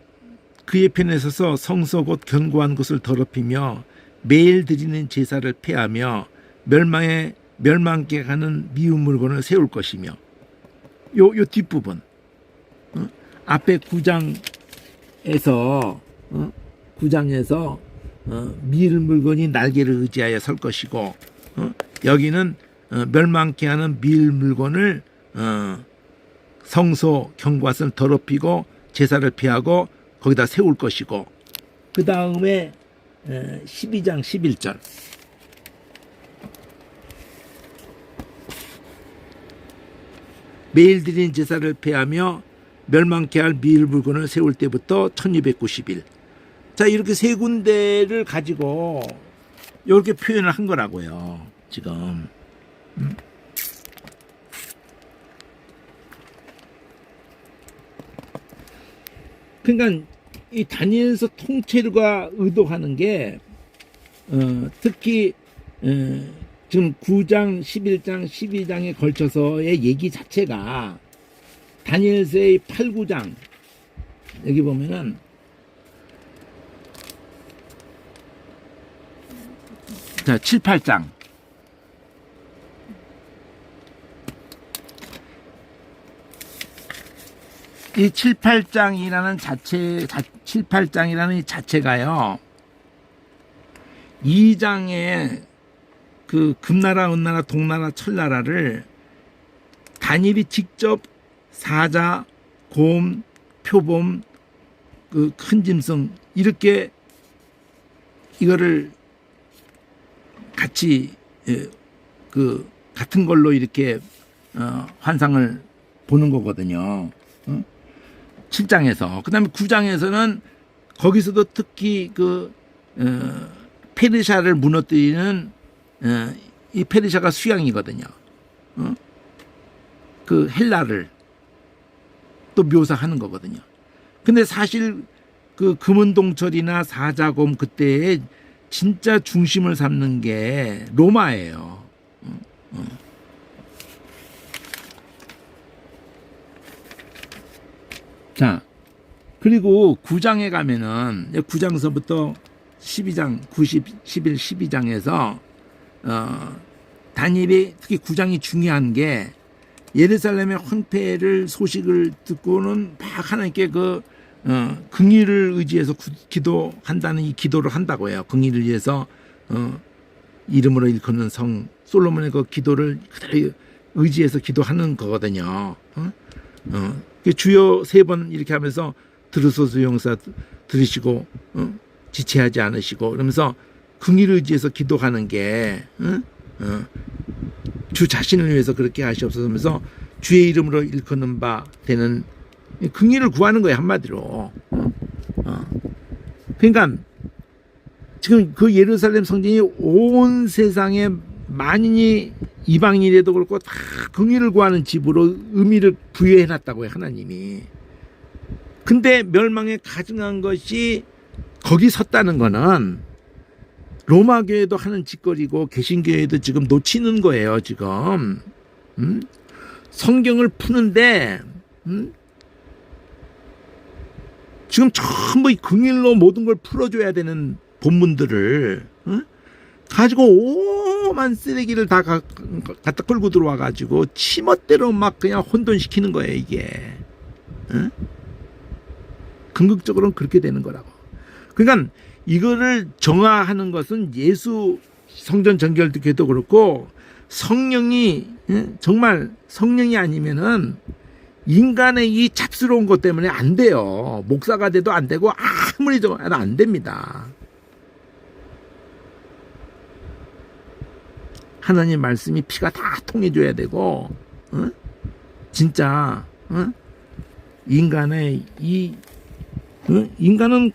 그의 편에 서서 성소 곧 견고한 곳을 더럽히며 매일 드리는 제사를 폐하며 멸망케 가는 미운 물건을 세울 것이며, 요 뒷부분, 앞에 9장에서 미운 물건이 날개를 의지하여 설 것이고, 여기는 멸망케 하는 미운 물건을 성소 견고한을 더럽히고 제사를 피하고 거기다 세울 것이고, 그 다음에 12장 11절. 매일 드린 제사를 폐하며 멸망케 할 미울 물건을 세울 때부터 1290일. 자, 이렇게 세 군데를 가지고 이렇게 표현을 한 거라고요, 지금. 그러니까 이 다니엘서 통째로가 의도하는 게 특히 지금 9장, 11장, 12장에 걸쳐서의 얘기 자체가 다니엘서의 8, 9장 여기 보면은 자 7, 8장 이 7, 8장이라는 7, 8장이라는 이 자체가요, 2장에 그 금나라, 은나라, 동나라, 철나라를 다니엘이 직접 사자, 곰, 표범, 그 큰 짐승 이렇게 이거를 같이 그 같은 걸로 이렇게 환상을 보는 거거든요. 7장에서. 그 다음에 9장에서는 거기서도 특히 그 페르시아를 무너뜨리는 이 페르시아가 수양이거든요. 그 헬라를 또 묘사하는 거거든요. 근데 사실 그 금은동철이나 사자곰 그때의 진짜 중심을 삼는 게 로마예요. 자, 그리고 9장에 가면은 9장서부터 12장, 11, 12장에서 다니엘이 특히 9장이 중요한 게 예루살렘의 황폐를 소식을 듣고는 막 하나님께 그 긍휼을 의지해서 기도한다는 이 기도를 한다고 해요. 긍휼을 위해서 이름으로 일컫는 성 솔로몬의 그 기도를 그대로 의지해서 기도하는 거거든요. 주여 3번 이렇게 하면서 들으소서 용사 들으시고 지체하지 않으시고 그러면서 긍휼을 의지해서 기도하는 게 주 자신을 위해서 그렇게 하시옵소서 하면서 주의 이름으로 일컫는 바 되는 긍휼을 구하는 거예요, 한마디로. 그러니까 지금 그 예루살렘 성전이 온 세상에 만인이 이방인이라도 그렇고 다 긍휼을 구하는 집으로 의미를 부여해 놨다고요, 하나님이. 근데 멸망에 가증한 것이 거기 섰다는 거는 로마 교회도 하는 짓거리고 개신교회도 지금 놓치는 거예요, 지금. 성경을 푸는데 지금 전부 긍휼로 모든 걸 풀어줘야 되는 본문들을 가지고 오만 쓰레기를 다 갖다 끌고 들어와 가지고 치멋대로 막 그냥 혼돈시키는 거예요, 이게. 궁극적으로는 그렇게 되는 거라고. 그러니까 이거를 정화하는 것은 예수 성전 정결도 그렇고 성령이 정말 성령이 아니면은 인간의 이 잡스러운 것 때문에 안 돼요. 목사가 돼도 안 되고 아무리 해도 안 됩니다. 하나님 말씀이 피가 다 통해줘야 되고 진짜 인간의 인간은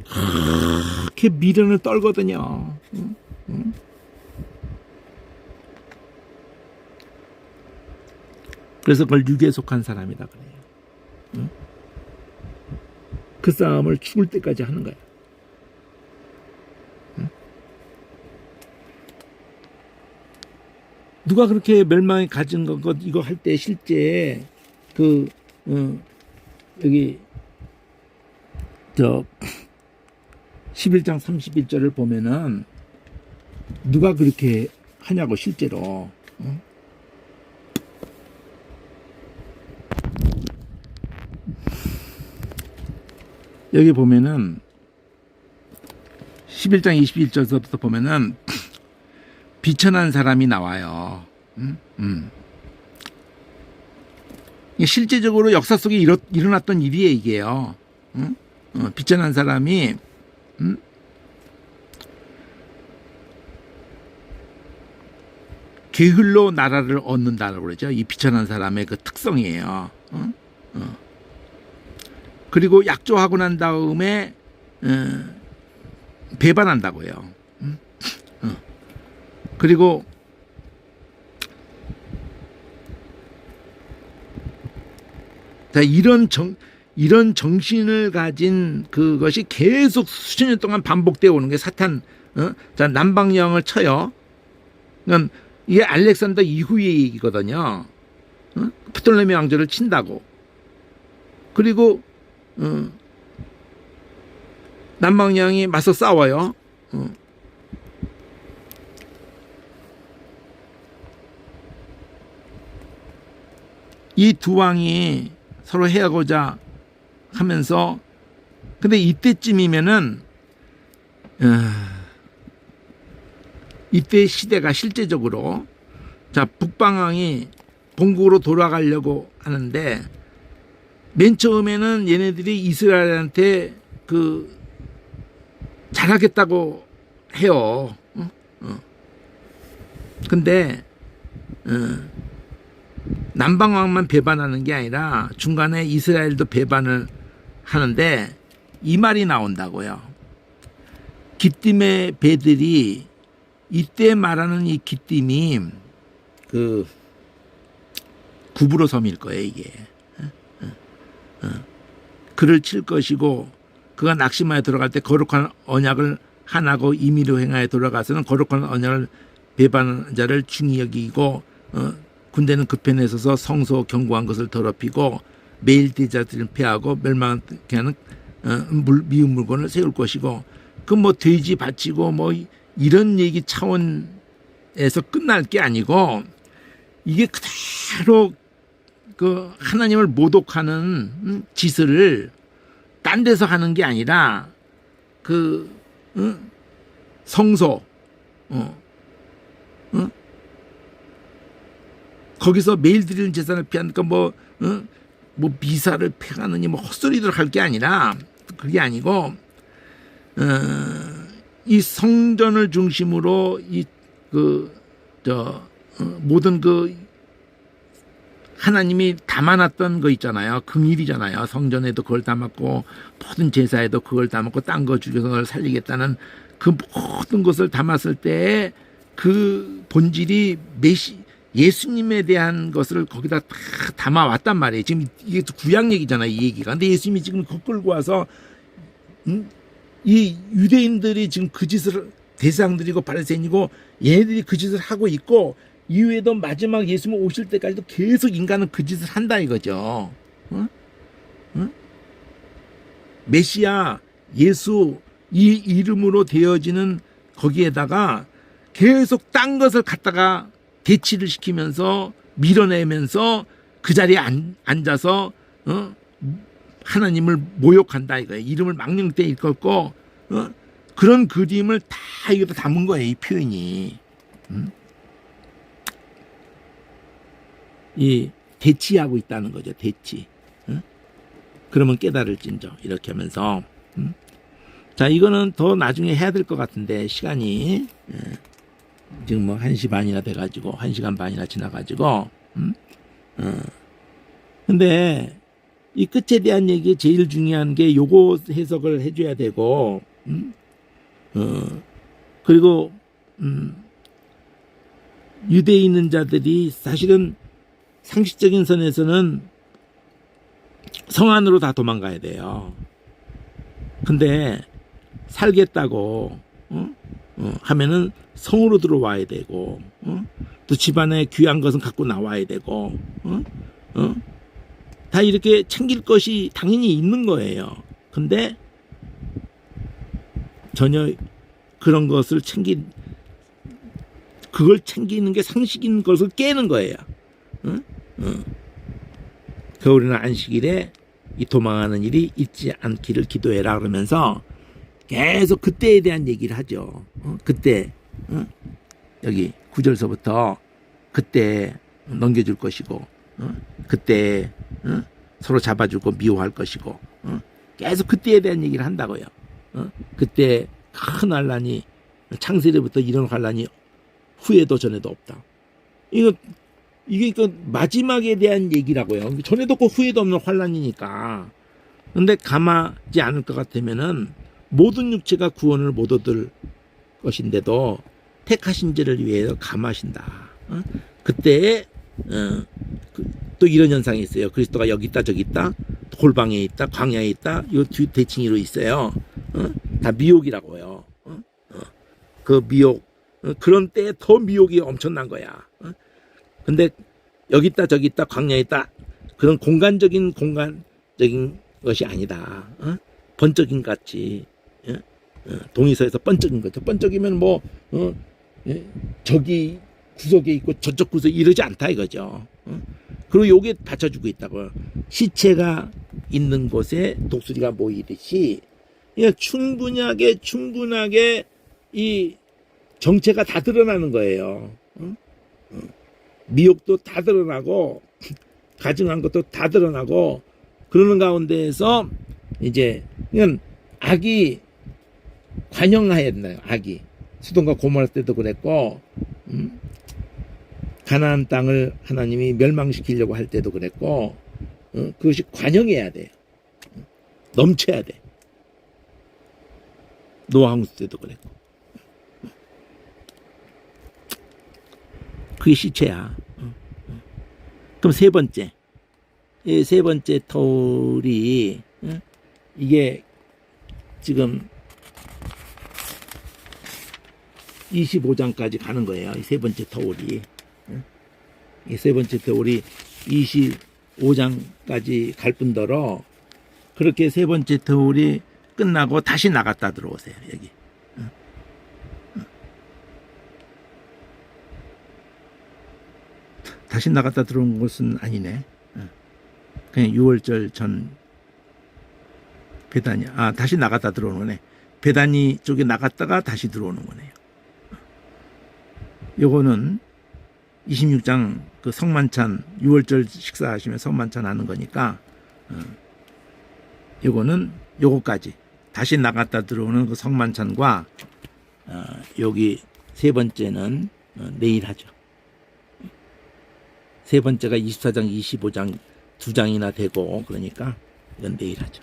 그렇게 미련을 떨거든요. 그래서 그걸 육에 속한 사람이다 그래요. 그 싸움을 죽을 때까지 하는 거야. 누가 그렇게 멸망에 가진 것 이거 할 때 실제 여기 11장 31절을 보면은 누가 그렇게 하냐고 실제로. 여기 보면은 11장 21절부터 보면은 비천한 사람이 나와요. 실제적으로 역사 속에 일어났던 일이에요, 이게요. 비천한 사람이 게을로 나라를 얻는다고 그러죠. 이 비천한 사람의 그 특성이에요. 그리고 약조하고 난 다음에 배반한다고요. 그리고 자, 이런 정신을 가진 그것이 계속 수천 년 동안 반복되어 오는 게 사탄. 자, 남방령을 쳐요. 그러니까 이게 알렉산더 이후의 얘기거든요. 프톨레미 왕조를 친다고. 그리고 남방령이 맞서 싸워요. 이 두 왕이 서로 해하고자 하면서 근데 이때쯤이면은 이때 시대가 실제적으로 자 북방왕이 본국으로 돌아가려고 하는데 맨 처음에는 얘네들이 이스라엘한테 잘하겠다고 해요. 근데 남방왕만 배반하는 게 아니라 중간에 이스라엘도 배반을 하는데 이 말이 나온다고요. 기띔의 배들이 이때 말하는 이 기띔이 구부로 섬일 거예요, 이게. 그를 칠 것이고 그가 낙심하여 들어갈 때 거룩한 언약을 한하고 임의로 행하여 돌아가서는 거룩한 언약을 배반한 자를 중히 여기고 군대는 그 편에 서서 성소 견고한 것을 더럽히고 매일 대자들을 패하고 멸망케 하는 미운 물건을 세울 것이고 그 뭐 돼지 바치고 뭐 이런 얘기 차원에서 끝날 게 아니고 이게 그대로 그 하나님을 모독하는 짓을 딴 데서 하는 게 아니라 성소 거기서 매일 드리는 제사를 피하니까 뭐 미사를 패가느니 뭐 헛소리들 할 게 아니라 그게 아니고 이 성전을 중심으로 모든 하나님이 담아놨던 거 있잖아요. 긍일이잖아요. 성전에도 그걸 담았고 모든 제사에도 그걸 담았고 딴 거 죽여서 그걸 살리겠다는 그 모든 것을 담았을 때 그 본질이 예수님에 대한 것을 거기다 다 담아왔단 말이에요. 지금 이게 구약 얘기잖아요, 이 얘기가. 근데 예수님이 지금 그거 끌고 와서 이 유대인들이 지금 그 짓을 대상들이고 바리새인이고 얘네들이 그 짓을 하고 있고 이후에도 마지막 예수님 오실 때까지도 계속 인간은 그 짓을 한다 이거죠. 메시아 예수 이 이름으로 되어지는 거기에다가 계속 딴 것을 갖다가 대치를 시키면서 밀어내면서 그 자리에 앉아서 하나님을 모욕한다 이거예요. 이름을 망령되이 일컫고 그런 그림을 다 여기다 담은 거예요. 이 표현이. 이 대치하고 있다는 거죠. 대치. 그러면 깨달을진저 이렇게 하면서 자 이거는 더 나중에 해야 될 것 같은데 시간이 지금 뭐 1시 반이나 돼가지고 1시간 반이나 지나가지고 근데 이 끝에 대한 얘기 제일 중요한 게 요거 해석을 해줘야 되고 그리고 유대에 있는 자들이 사실은 상식적인 선에서는 성 안으로 다 도망가야 돼요. 근데 살겠다고 하면은 성으로 들어와야 되고 또 집안에 귀한 것은 갖고 나와야 되고 다 이렇게 챙길 것이 당연히 있는 거예요. 근데 전혀 그런 것을 그걸 챙기는 게 상식인 것을 깨는 거예요. 겨울이나 안식일에 이 도망하는 일이 있지 않기를 기도해라 그러면서 계속 그때에 대한 얘기를 하죠. 그때 여기 9절서부터 그때 넘겨줄 것이고 그때 서로 잡아주고 미워할 것이고 계속 그때에 대한 얘기를 한다고요. 그때 큰 환란이 창세기부터 이런 환란이 후에도 전에도 없다. 이게 그 마지막에 대한 얘기라고요. 전에도 없고 후에도 없는 환란이니까. 근데 감하지 않을 것 같으면은 모든 육체가 구원을 못 얻을 것인데도 택하신 자를 위해서 감하신다. 그때 또 이런 현상이 있어요. 그리스도가 여기 있다 저기 있다 골방에 있다 광야에 있다 요 대칭이로 있어요. 다 미혹이라고요. 그 미혹 그런 때에 더 미혹이 엄청난 거야. 근데 여기 있다 저기 있다 광야에 있다 그런 공간적인 것이 아니다. 번쩍인 같이 동의서에서 번쩍인 거죠. 번쩍이면 뭐 저기 구석에 있고 저쪽 구석에 이러지 않다 이거죠. 그리고 요게 받쳐주고 있다고. 시체가 있는 곳에 독수리가 모이듯이 충분하게 이 정체가 다 드러나는 거예요. 미혹도 다 드러나고 가증한 것도 다 드러나고 그러는 가운데에서 이제 그냥 악이 관영하였나요? 악이 수동과 고모라 때도 그랬고 가나안 땅을 하나님이 멸망시키려고 할 때도 그랬고 그것이 관영해야 돼요. 넘쳐야 돼. 노아 홍수 때도 그랬고 그게 시체야. 그럼 세 번째 터울이 이게 지금 25장까지 가는 거예요. 이 세 번째 터울이. 이 세 번째 터울이 25장까지 갈 뿐더러 그렇게 세 번째 터울이 끝나고 다시 나갔다 들어오세요. 여기. 다시 나갔다 들어온 것은 아니네. 그냥 6월절 전 베다니 다시 나갔다 들어오는 거네. 베다니 쪽에 나갔다가 다시 들어오는 거네요. 요거는 26장 그 성만찬 6월절 식사하시면 성만찬 하는 거니까 요거는 요거까지 다시 나갔다 들어오는 그 성만찬과 여기 세 번째는 내일 하죠. 세 번째가 24장 25장 두 장이나 되고 그러니까 이건 내일 하죠.